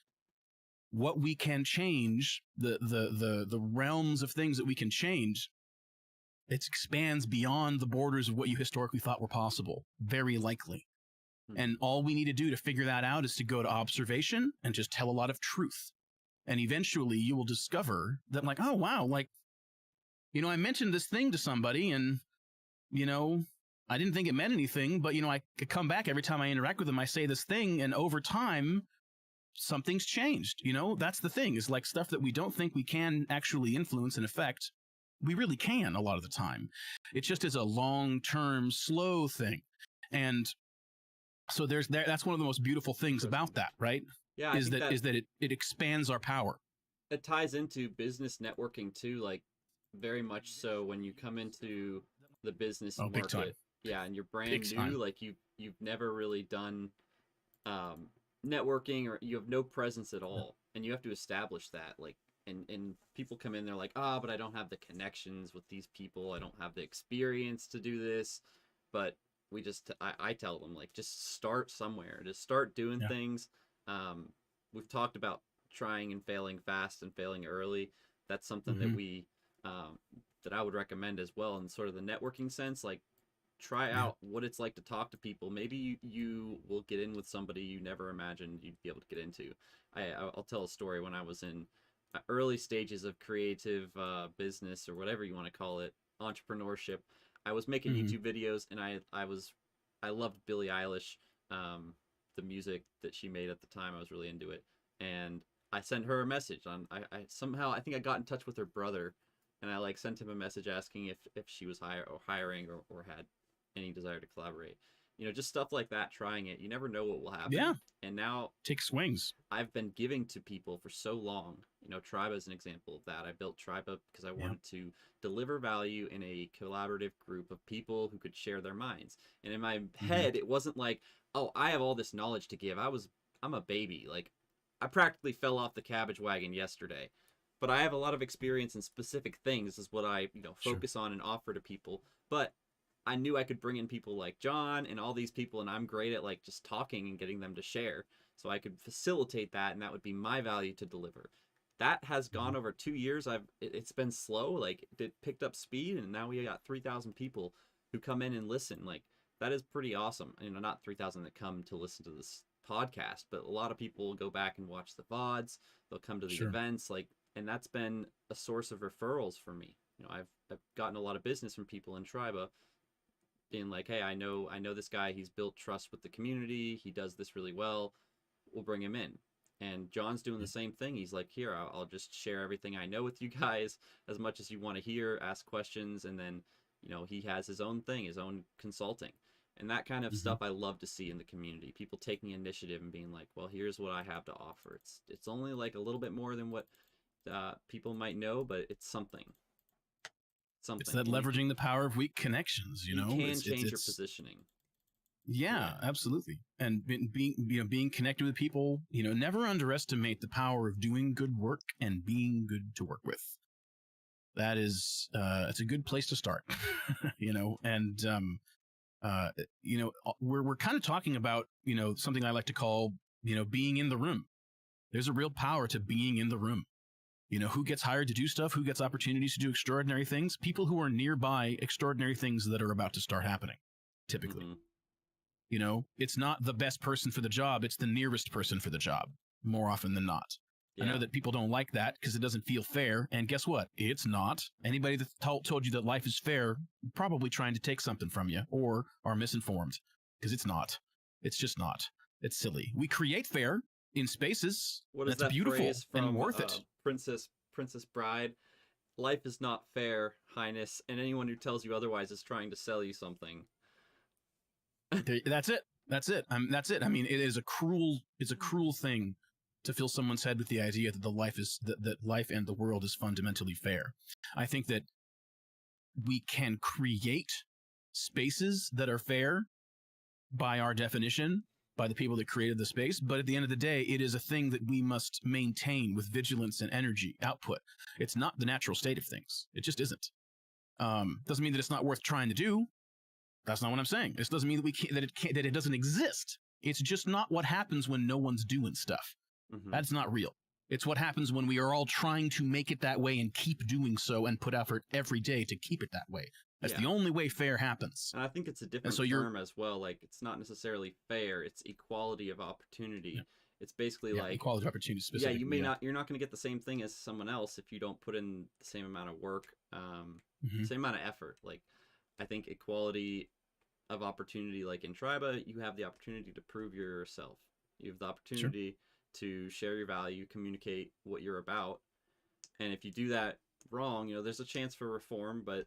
what we can change, the realms of things that we can change, it expands beyond the borders of what you historically thought were possible, very likely. And all we need to do to figure that out is to go to observation and just tell a lot of truth. And eventually you will discover that, like, oh, wow, like, you know, I mentioned this thing to somebody and, you know, I didn't think it meant anything, but, you know, I come back every time I interact with them, I say this thing, and over time, something's changed. You know, that's the thing, is like stuff that we don't think we can actually influence and affect. We really can a lot of the time. It just is a long-term, slow thing. And so that's one of the most beautiful things about that, right? Yeah, is that it expands our power. It ties into business networking too, like very much so. When you come into the business market, big time. Yeah, and you're brand Big new, time. like you've never really done networking, or you have no presence at all, and you have to establish that. Like, and people come in, they're like, but I don't have the connections with these people, I don't have the experience to do this. But I tell them, like, just start somewhere, just start doing things. We've talked about trying and failing fast and failing early. That's something that we that I would recommend as well, in sort of the networking sense. Like, try out what it's like to talk to people. Maybe you will get in with somebody you never imagined you'd be able to get into. I'll tell a story. When I was in early stages of creative business, or whatever you want to call it, entrepreneurship, I was making YouTube videos, and I loved Billie Eilish, the music that she made at the time. I was really into it, and I sent her a message on. I somehow, I think I got in touch with her brother, and I like sent him a message asking if she was hiring or had any desire to collaborate. You know, just stuff like that. Trying it, you never know what will happen. Yeah. And now Take swings. I've been giving to people for so long. You know, Tribe is an example of that. I built Tribe up because I wanted to deliver value in a collaborative group of people who could share their minds. And in my head, it wasn't like, oh, I have all this knowledge to give. I'm a baby. Like, I practically fell off the cabbage wagon yesterday. but I have a lot of experience in specific things is what I, Sure. focus on and offer to people. But I knew I could bring in people like John and all these people, and I'm great at like just talking and getting them to share. So I could facilitate that, and that would be my value to deliver. That has gone over 2 years. It's been slow, like it picked up speed, and now we got 3,000 people who come in and listen. Like that is pretty awesome. Not 3,000 that come to listen to this podcast, but a lot of people go back and watch the VODs. They'll come to the Sure. events, like, and that's been a source of referrals for me. I've gotten a lot of business from people in Triba being like, hey, I know this guy. He's built trust with the community. He does this really well. We'll bring him in. And John's doing the same thing. He's like, here, I'll just share everything I know with you guys as much as you want to hear, ask questions. And then, he has his own thing, his own consulting. And that kind of stuff I love to see in the community. People taking initiative and being like, well, here's what I have to offer. It's only like a little bit more than what people might know, but it's something. It's that leveraging the power of weak connections, you can change your positioning. Yeah, absolutely. And being connected with people, never underestimate the power of doing good work and being good to work with. That is, it's a good place to start, and, we're kind of talking about, something I like to call, being in the room. There's a real power to being in the room. Who gets hired to do stuff? Who gets opportunities to do extraordinary things? People who are nearby extraordinary things that are about to start happening, typically. It's not the best person for the job. It's the nearest person for the job, more often than not. Yeah. I know that people don't like that because it doesn't feel fair. And guess what? It's not. Anybody that told you that life is fair, probably trying to take something from you or are misinformed, because it's not. It's just not. It's silly. We create fair in spaces. What is that's that beautiful phrase from, and worth it. Princess Bride? Life is not fair, Highness, and anyone who tells you otherwise is trying to sell you something. That's it. That's it. That's it. I mean, it's a cruel thing to fill someone's head with the idea that that life and the world is fundamentally fair. I think that we can create spaces that are fair by our definition, by the people that created the space. But at the end of the day, it is a thing that we must maintain with vigilance and energy output. It's not the natural state of things. It just isn't. Doesn't mean that it's not worth trying to do. That's not what I'm saying. This doesn't mean that it doesn't exist. It's just not what happens when no one's doing stuff. Mm-hmm. That's not real. It's what happens when we are all trying to make it that way and keep doing so and put effort every day to keep it that way. That's the only way fair happens. And I think it's a different term as well. Like, it's not necessarily fair. It's equality of opportunity. Yeah. It's basically like equality of opportunity specifically. You're not going to get the same thing as someone else if you don't put in the same amount of work, same amount of effort. Like, I think equality of opportunity, like in Triba, you have the opportunity to prove yourself. You have the opportunity to share your value, communicate what you're about. And if you do that wrong, there's a chance for reform, but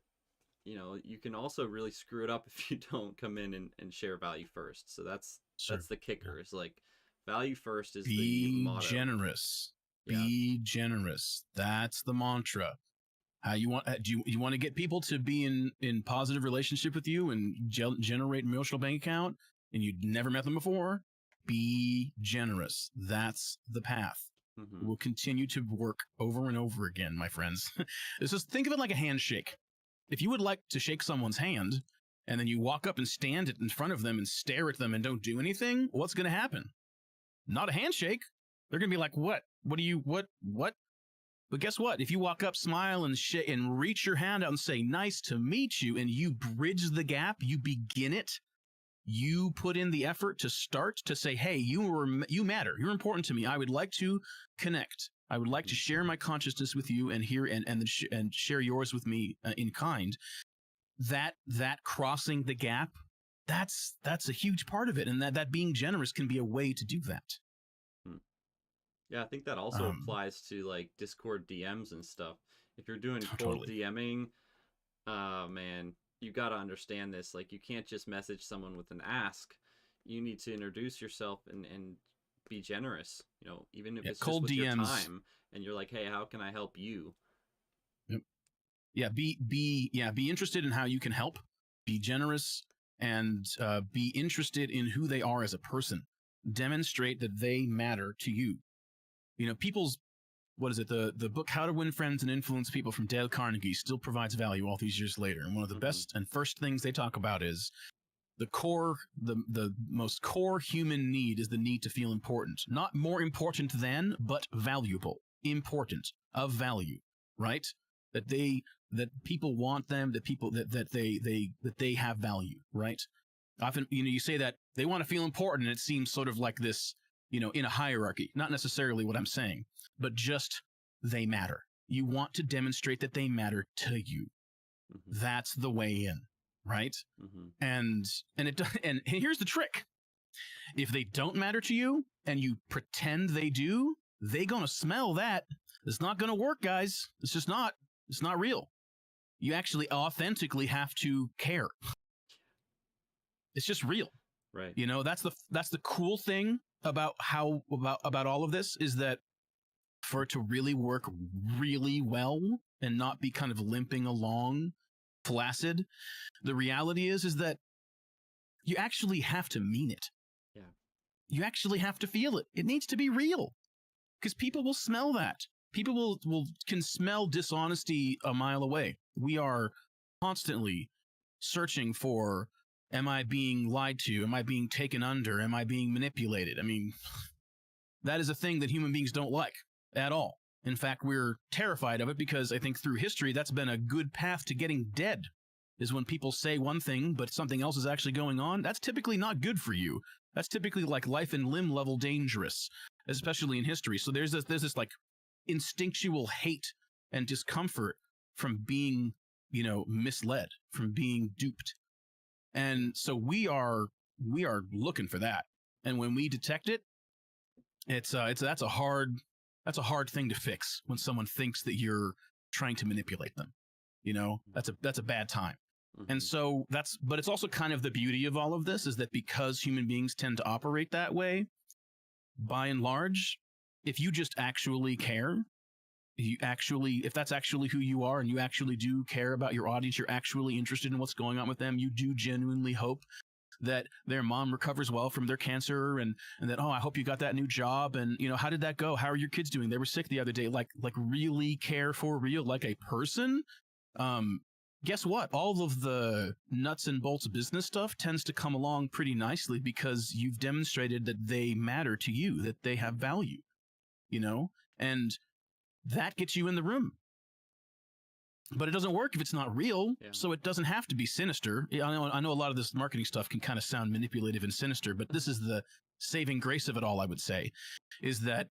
you can also really screw it up if you don't come in and share value first. So that's the kicker. Is like value first is the motto. Be generous. Be generous. That's the mantra. How you want? Do you want to get people to be in positive relationship with you and generate an emotional bank account, and you'd never met them before? Be generous. That's the path. Mm-hmm. We'll continue to work over and over again, my friends. Just think of it like a handshake. If you would like to shake someone's hand, and then you walk up and stand in front of them and stare at them and don't do anything, what's going to happen? Not a handshake. They're going to be like, what? What? But guess what? If you walk up, smile, and reach your hand out and say, nice to meet you, and you bridge the gap, you begin it, you put in the effort to start to say, hey, you matter. You're important to me. I would like to connect. I would like to share my consciousness with you and hear and share yours with me in kind. That crossing the gap, that's a huge part of it. And that being generous can be a way to do that. Yeah, I think that also applies to like Discord DMs and stuff. If you're doing cold DMing, man, you got to understand this. Like, you can't just message someone with an ask. You need to introduce yourself and be generous. Even if it's cold just with DMs. Your time, and you're like, hey, how can I help you? Yep. Yeah, be interested in how you can help. Be generous and be interested in who they are as a person. Demonstrate that they matter to you. People's what is it? The book How to Win Friends and Influence People from Dale Carnegie still provides value all these years later. And one of the best and first things they talk about is the most core human need is the need to feel important. Not more important than, but valuable. Important, of value, right? That people want them, that they have value, right? Often, you say that they want to feel important, and it seems sort of like this, in a hierarchy. Not necessarily what I'm saying, but just they matter. You want to demonstrate that they matter to you. Mm-hmm. That's the way in, right? Mm-hmm. And here's the trick. If they don't matter to you and you pretend they do, they gonna smell that. It's not gonna work, guys. It's just not. It's not real. You actually authentically have to care. It's just real. Right. That's the cool thing about about all of this, is that for it to really work really well and not be kind of limping along flaccid, the reality is that you actually have to mean it. Yeah. You actually have to feel it. It needs to be real, because people will smell that. People can smell dishonesty a mile away. We are constantly searching for, am I being lied to? Am I being taken under? Am I being manipulated? I mean, that is a thing that human beings don't like at all. In fact, we're terrified of it, because I think through history, that's been a good path to getting dead, is when people say one thing, but something else is actually going on. That's typically not good for you. That's typically like life and limb level dangerous, especially in history. So there's this like instinctual hate and discomfort from being, misled, from being duped. And so we are looking for that. And when we detect it, that's a hard thing to fix, when someone thinks that you're trying to manipulate them. That's a bad time. Mm-hmm. And so but it's also kind of the beauty of all of this, is that because human beings tend to operate that way, by and large, if you just actually care, if that's actually who you are, and you actually do care about your audience, you're actually interested in what's going on with them, you do genuinely hope that their mom recovers well from their cancer, and that, I hope you got that new job, and how did that go? How are your kids doing? They were sick the other day. Like really care for real, like a person. Guess what? All of the nuts and bolts business stuff tends to come along pretty nicely, because you've demonstrated that they matter to you, that they have value, and that gets you in the room. But it doesn't work if it's not real. Yeah. So it doesn't have to be sinister. I know a lot of this marketing stuff can kind of sound manipulative and sinister, but this is the saving grace of it all, I would say, is that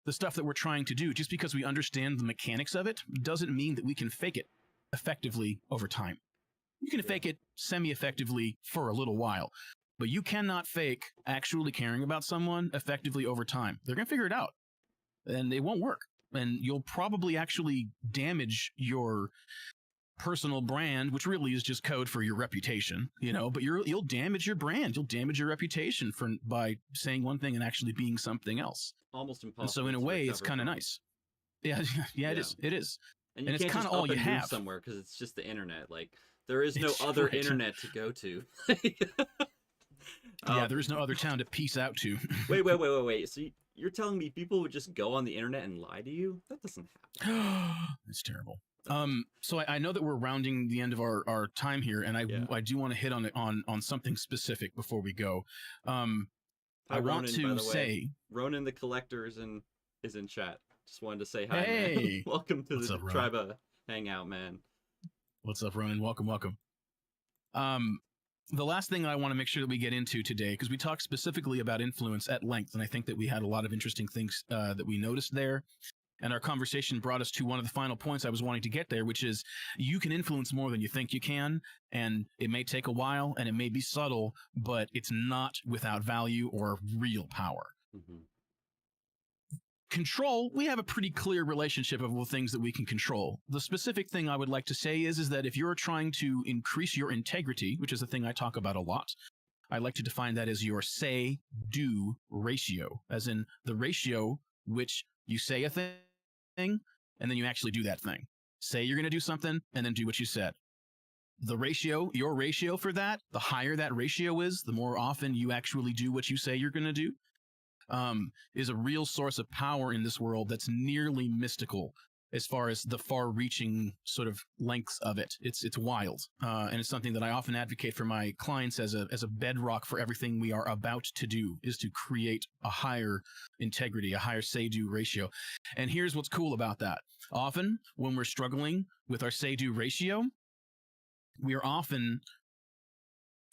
the stuff that we're trying to do, just because we understand the mechanics of it, doesn't mean that we can fake it effectively over time. You can fake it semi-effectively for a little while, but you cannot fake actually caring about someone effectively over time. They're going to figure it out, and it won't work. And you'll probably actually damage your personal brand, which really is just code for your reputation, but you'll damage your brand. You'll damage your reputation by saying one thing and actually being something else. Almost impossible. And so in a way, it's kind of nice. Yeah, it is. It is. And it's kind of all you move have somewhere, because it's just the internet. Like, there is no other right. internet to go to. Yeah, there is no other town to peace out to. Wait. So you're telling me people would just go on the internet and lie to you? That doesn't happen. That's terrible. So I know that we're rounding the end of our time here, and I do want to hit on something specific before we go. I Ronan, want to say, Ronan the Collector is in chat. Just wanted to say hi, hey, man. Welcome to the up, Triba Hangout, man. What's up, Ronan? Welcome. The last thing I want to make sure that we get into today, because we talked specifically about influence at length, and I think that we had a lot of interesting things that we noticed there. And our conversation brought us to one of the final points I was wanting to get there, which is you can influence more than you think you can, and it may take a while, and it may be subtle, but it's not without value or real power. Mm-hmm. Control, we have a pretty clear relationship of the things that we can control. The specific thing I would like to say is that if you're trying to increase your integrity, which is a thing I talk about a lot, I like to define that as your say-do ratio, as in the ratio which you say a thing and then you actually do that thing. Say you're going to do something and then do what you said. The ratio, your ratio for that, the higher that ratio is, the more often you actually do what you say you're going to do. is a real source of power in this world that's nearly mystical as far as the far-reaching sort of lengths of it. It's wild, and it's something that I often advocate for my clients as a bedrock for everything we are about to do, is to create a higher integrity, a higher say-do ratio. And here's what's cool about that. Often, when we're struggling with our say-do ratio, we are often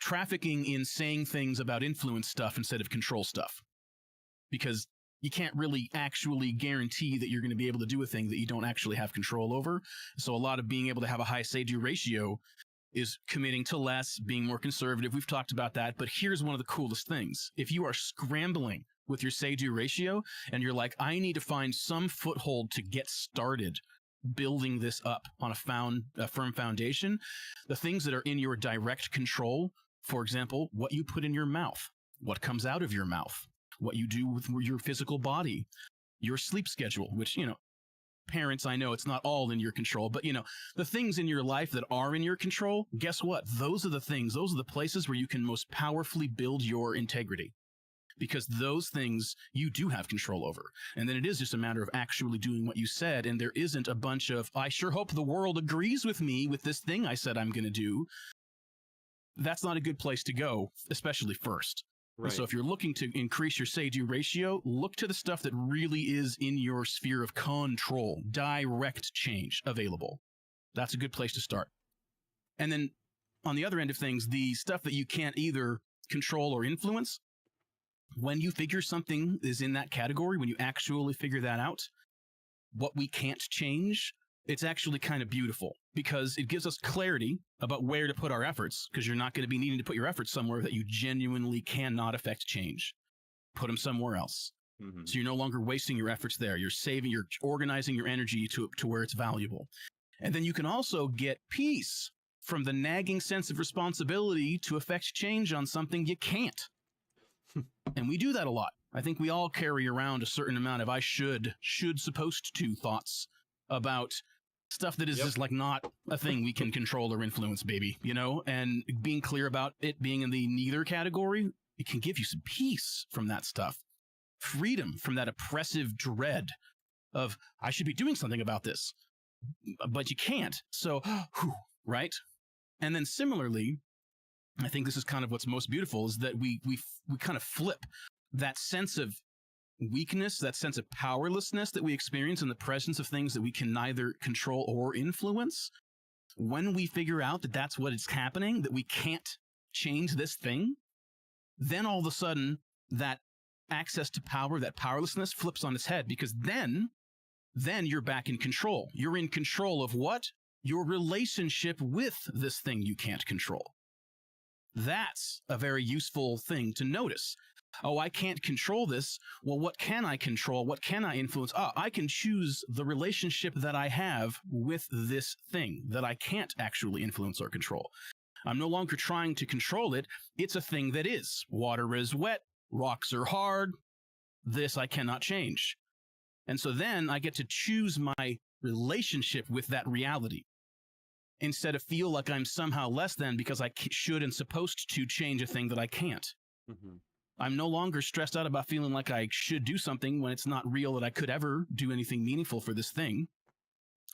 trafficking in saying things about influence stuff instead of control stuff, because you can't really actually guarantee that you're going to be able to do a thing that you don't actually have control over. So a lot of being able to have a high say-do ratio is committing to less, being more conservative. We've talked about that, but here's one of the coolest things. If you are scrambling with your say-do ratio and you're like, I need to find some foothold to get started building this up on a firm foundation, the things that are in your direct control, for example, what you put in your mouth, what comes out of your mouth, what you do with your physical body, your sleep schedule, which, parents, I know it's not all in your control, but, the things in your life that are in your control, guess what? Those are the things, those are the places where you can most powerfully build your integrity, because those things you do have control over. And then it is just a matter of actually doing what you said. And there isn't a bunch of, I sure hope the world agrees with me with this thing I said I'm going to do. That's not a good place to go, especially first. Right. So if you're looking to increase your say-do ratio, look to the stuff that really is in your sphere of control, direct change available. That's a good place to start. And then on the other end of things, the stuff that you can't either control or influence, when you figure something is in that category, when you actually figure that out, what we can't change, it's actually kind of beautiful, because it gives us clarity about where to put our efforts, because you're not going to be needing to put your efforts somewhere that you genuinely cannot affect change. Put them somewhere else. Mm-hmm. So you're no longer wasting your efforts there. You're organizing your energy to where it's valuable. And then you can also get peace from the nagging sense of responsibility to affect change on something you can't. And we do that a lot. I think we all carry around a certain amount of I should, supposed to thoughts about stuff that is just like not a thing we can control or influence, baby, and being clear about it being in the neither category, it can give you some peace from that stuff. Freedom from that oppressive dread of, I should be doing something about this, but you can't. So, right? And then similarly, I think this is kind of what's most beautiful, is that we kind of flip that sense of weakness, that sense of powerlessness that we experience in the presence of things that we can neither control or influence. When we figure out that that's what is happening, that we can't change this thing, then all of a sudden that access to power, that powerlessness flips on its head, because then you're back in control. You're in control of what? Your relationship with this thing you can't control. That's a very useful thing to notice. Oh, I can't control this. Well, what can I control? What can I influence? I can choose the relationship that I have with this thing that I can't actually influence or control. I'm no longer trying to control it. It's a thing that is. Water is wet. Rocks are hard. This I cannot change. And so then I get to choose my relationship with that reality, instead of feel like I'm somehow less than because I should and supposed to change a thing that I can't. Mm-hmm. I'm no longer stressed out about feeling like I should do something when it's not real that I could ever do anything meaningful for this thing.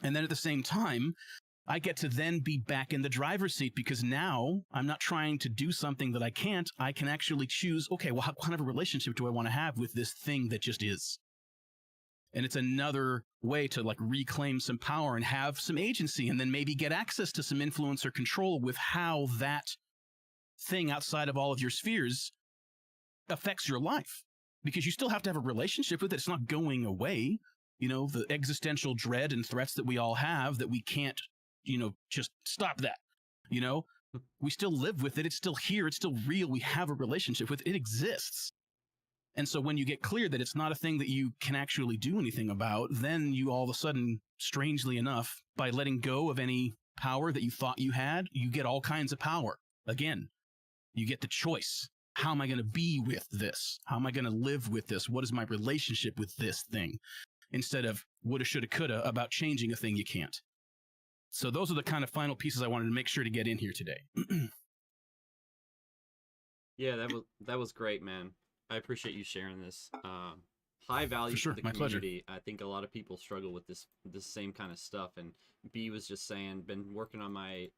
And then at the same time, I get to then be back in the driver's seat, because now I'm not trying to do something that I can't. I can actually choose, okay, well, what kind of a relationship do I want to have with this thing that just is? And it's another way to reclaim some power and have some agency, and then maybe get access to some influence or control with how that thing outside of all of your spheres affects your life, because you still have to have a relationship with it. It's not going away. The existential dread and threats that we all have, that we can't, just stop that. We still live with it. It's still here. It's still real. We have a relationship with it. It exists. And so when you get clear that it's not a thing that you can actually do anything about, then you all of a sudden, strangely enough, by letting go of any power that you thought you had, you get all kinds of power. Again, you get the choice. How am I going to be with this? How am I going to live with this? What is my relationship with this thing? Instead of woulda, shoulda, coulda about changing a thing you can't. So those are the kind of final pieces I wanted to make sure to get in here today. Yeah, that was great, man. I appreciate you sharing this. High value sure, for the my pleasure. community. I think a lot of people struggle with this same kind of stuff. And B was just saying, been working on my,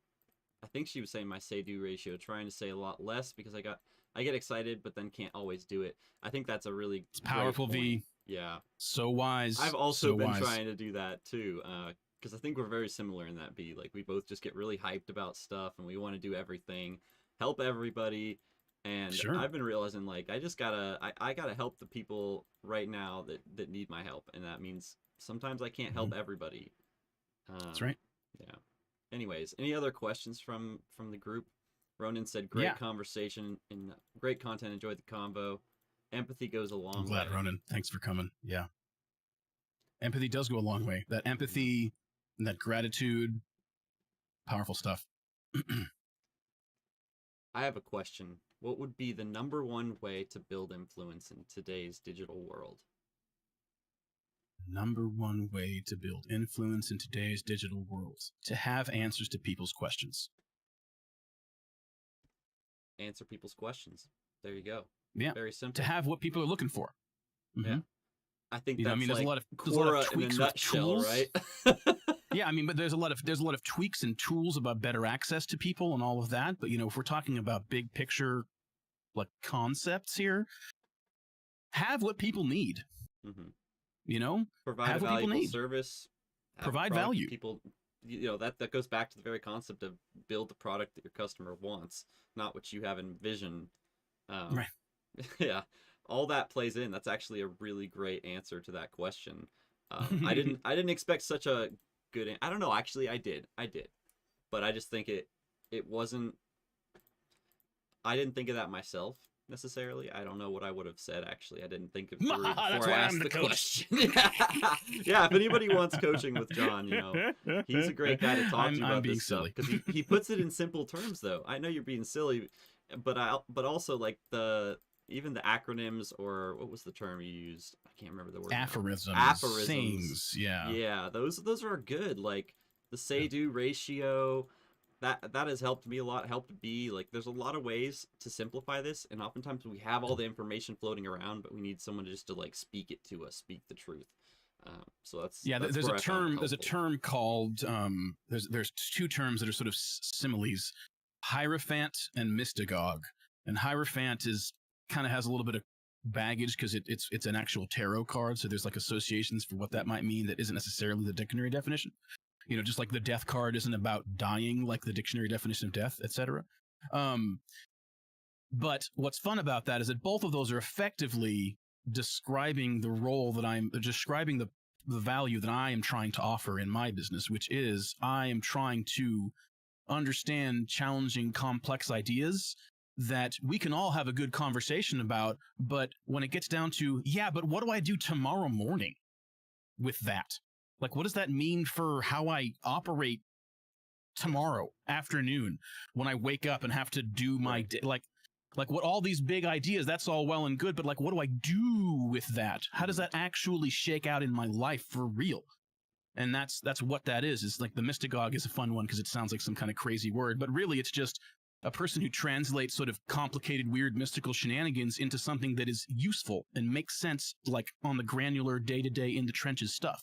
I think she was saying my say-do ratio, trying to say a lot less because I get excited, but then can't always do it. I think that's a really It's powerful, great point. V. Yeah. So wise. I've also so been wise. trying to do that too, because I think we're very similar in that, B. Like, we both just get really hyped about stuff, and we want to do everything, help everybody, and Sure. I've been realizing, like, I gotta help the people right now that need my help, and that means sometimes I can't help everybody. That's right. Yeah. Anyways, any other questions from the group? Ronan said, great Yeah. conversation and great content. Enjoyed the convo. Empathy goes a long I'm glad, way. Ronan. Thanks for coming. Yeah. Empathy does go a long way. That empathy and that gratitude, powerful stuff. I have a question. What would be the number one way to build influence in today's digital world? Number one way to build influence in today's digital world: to have answers to people's questions. Answer people's questions. There you go. Yeah. Very simple. To have what people are looking for. Yeah. I think You know, that's I mean, there's like a lot of Quora in a tweaks with nutshell, tools. right? Yeah, I mean, but there's a lot of tweaks and tools about better access to people and all of that. But, you know, if we're talking about big picture, like, concepts here, have what people need. Mm-hmm. You know, Provide have a what people valuable need. service. Have a Provide product that value. People, you know, that goes back to the very concept of build the product that your customer wants, not what you have envisioned. Right. Yeah, all that plays in. That's actually a really great answer to that question. I didn't expect such a good. I don't know. Actually, I did, but I just think it wasn't. I didn't think of that myself necessarily. I don't know what I would have said. Actually, I didn't think of three That's before why I I'm asked the the coach. question. Yeah, if anybody wants coaching with John, you know, he's a great guy to talk to I'm about being this stuff silly. because he puts it in simple terms. Though I know you're being silly, but also like even the acronyms, or what was the term you used? I can't remember the word. Aphorisms. Sayings. Yeah. Yeah, those are good. Like the say-do ratio, that has helped me a lot. Helped B. Like, there's a lot of ways to simplify this, and oftentimes we have all the information floating around, but we need someone just to like speak it to us, speak the truth. So that's There's where a I found it term. There's a helpful. term called there's two terms that are sort of similes: Hierophant and Mystagogue. And Hierophant kind of has a little bit of baggage because it's an actual tarot card, so there's like associations for what that might mean that isn't necessarily the dictionary definition. You know, just like the death card isn't about dying like the dictionary definition of death, etc. But what's fun about that is that both of those are effectively describing the role that I'm describing the value that I am trying to offer in my business, which is I am trying to understand challenging, complex ideas that we can all have a good conversation about. But when it gets down to, but what do I do tomorrow morning with that? Like, what does that mean for how I operate tomorrow afternoon when I wake up and have to do my day? Like what all these big ideas, that's all well and good, but like, what do I do with that? How does that actually shake out in my life for real? And that's what that is. It's like the Mystagogue is a fun one because it sounds like some kind of crazy word, but really it's just a person who translates sort of complicated, weird, mystical shenanigans into something that is useful and makes sense, like on the granular, day-to-day, in the trenches stuff.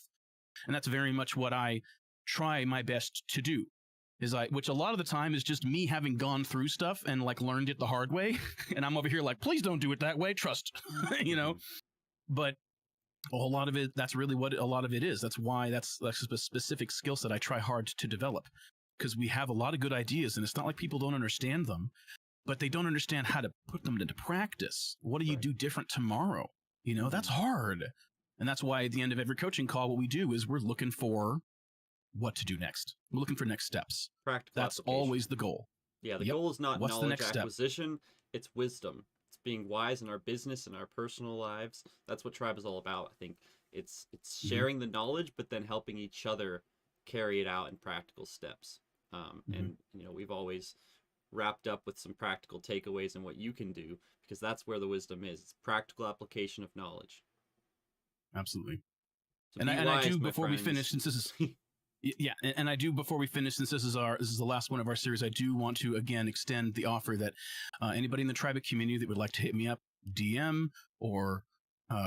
And that's very much what I try my best to do. Which a lot of the time is just me having gone through stuff and like learned it the hard way. And I'm over here like, please don't do it that way. Trust, you know, but a lot of it, that's really what a lot of it is. That's why that's a specific skill set I try hard to develop, because we have a lot of good ideas and it's not like people don't understand them, but they don't understand how to put them into practice. What do you do different tomorrow? You know, that's hard. And that's why at the end of every coaching call, what we do is we're looking for what to do next. We're looking for next steps. Practical That's application. always the goal. Yeah, the goal is not What's the knowledge next step? acquisition, it's wisdom. It's being wise in our business and our personal lives. That's what Tribe is all about. I think it's sharing the knowledge, but then helping each other carry it out in practical steps. And, you know, we've always wrapped up with some practical takeaways and what you can do, because that's where the wisdom is. It's practical application of knowledge. Absolutely. So And be I wise, do, my before we friends. finish, since this is and I do, before we finish, since this is the last one of our series, I do want to again extend the offer that anybody in the Tribe community that would like to hit me up DM or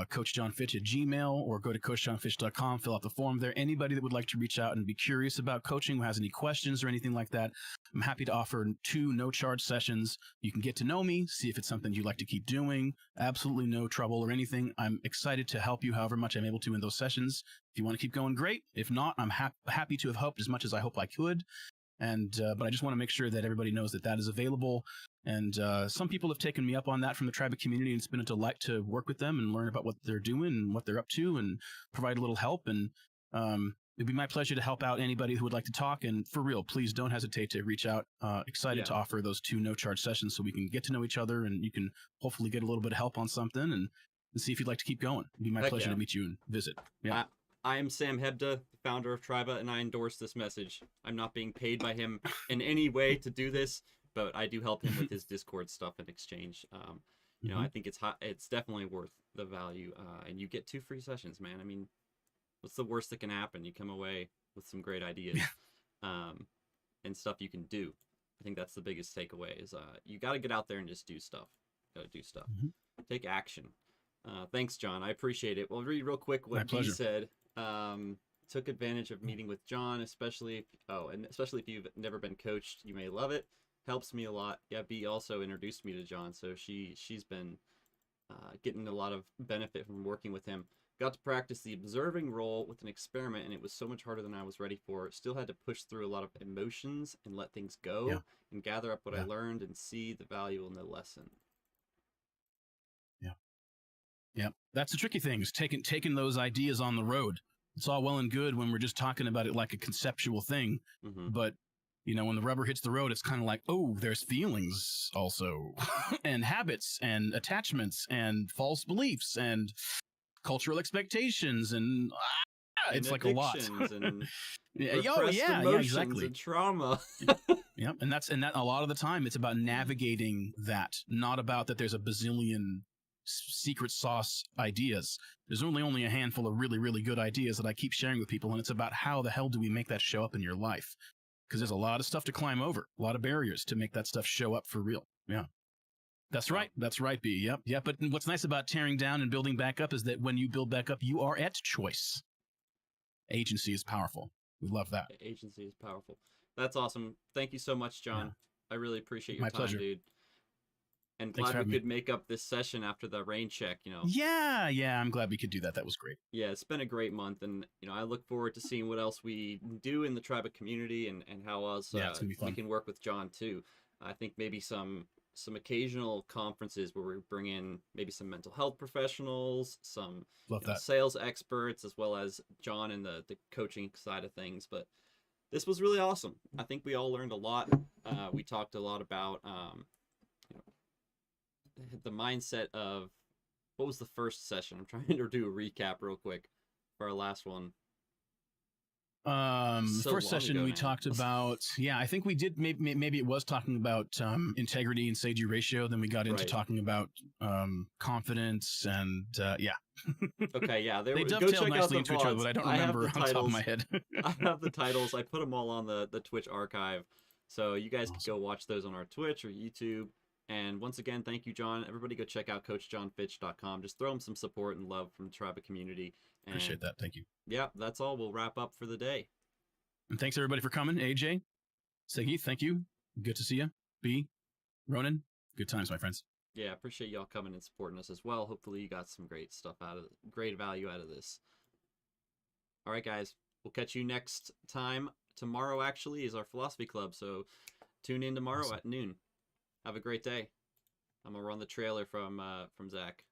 Coach John Fitch at Gmail, or go to CoachJohnFitch.com, fill out the form there. Anybody that would like to reach out and be curious about coaching, who has any questions or anything like that, I'm happy to offer 2 no-charge sessions. You can get to know me, see if it's something you'd like to keep doing. Absolutely no trouble or anything. I'm excited to help you however much I'm able to in those sessions. If you want to keep going, great. If not, I'm happy to have helped as much as I hope I could. And but I just want to make sure that everybody knows that that is available. And some people have taken me up on that from the Tribe community, and it's been a delight to work with them and learn about what they're doing and what they're up to and provide a little help. And it'd be my pleasure to help out anybody who would like to talk. And for real, please don't hesitate to reach out. Excited to offer those 2 no-charge sessions so we can get to know each other, and you can hopefully get a little bit of help on something and see if you'd like to keep going. It'd be my pleasure to meet you and visit. Yeah. I am Sam Hebda, founder of Triba, and I endorse this message. I'm not being paid by him in any way to do this, but I do help him with his Discord stuff and exchange. You know, I think it's definitely worth the value, and you get 2 free sessions, man. I mean, what's the worst that can happen? You come away with some great ideas and stuff you can do. I think that's the biggest takeaway is you got to get out there and just do stuff. Got to do stuff. Take action. Thanks, John. I appreciate it. Well, read real quick what he said. Took advantage of meeting with John, especially if you've never been coached, you may love it. Helps me a lot. Yeah, B also introduced me to John, so she's been getting a lot of benefit from working with him. Got to practice the observing role with an experiment, and it was so much harder than I was ready for. Still had to push through a lot of emotions and let things go and gather up what I learned and see the value in the lesson. Yeah, that's the tricky thing, is taking those ideas on the road. It's all well and good when we're just talking about it like a conceptual thing, but you know, when the rubber hits the road, it's kind of like, oh, there's feelings also, and habits, and attachments, and false beliefs, and cultural expectations, and it's like a lot. And exactly. And trauma. Yep, and that a lot of the time it's about navigating that, not about that there's a bazillion secret sauce ideas. There's only a handful of really, really good ideas that I keep sharing with people, and it's about how the hell do we make that show up in your life? Because there's a lot of stuff to climb over, a lot of barriers to make that stuff show up for real. Yeah. That's right. That's right, B. Yep. Yeah. But what's nice about tearing down and building back up is that when you build back up, you are at choice. Agency is powerful. We love that. Agency is powerful. That's awesome. Thank you so much, John. I really appreciate your time, pleasure. dude. And glad we could make up this session after the rain check, you know. Yeah, I'm glad we could do that. That was great. Yeah, it's been a great month, and you know, I look forward to seeing what else we do in the Tribe community and how else it's gonna be fun. We can work with John too. I think maybe some occasional conferences where we bring in maybe some mental health professionals, some sales experts, as well as John and the coaching side of things. But this was really awesome. I think we all learned a lot. We talked a lot about you know, the mindset of what was the first session. I'm trying to do a recap real quick for our last one. The first session we talked about, I think we did, maybe it was talking about integrity and Seiji ratio. Then we got into talking about confidence and Okay, yeah. They dovetailed nicely into each other, but I don't remember on the top of my head. I have the titles. I put them all on the Twitch archive. So you guys can go watch those on our Twitch or YouTube. And once again, thank you, John. Everybody go check out CoachJohnFitch.com. Just throw him some support and love from the Tribe community. And appreciate that. Thank you. Yeah, that's all. We'll wrap up for the day. And thanks, everybody, for coming. AJ, Siggy, thank you. Good to see you. B, Ronan, good times, my friends. Yeah, appreciate y'all coming and supporting us as well. Hopefully you got some great stuff great value out of this. All right, guys. We'll catch you next time. Tomorrow, actually, is our philosophy club. So tune in tomorrow at noon. Have a great day. I'm going to run the trailer from Zach.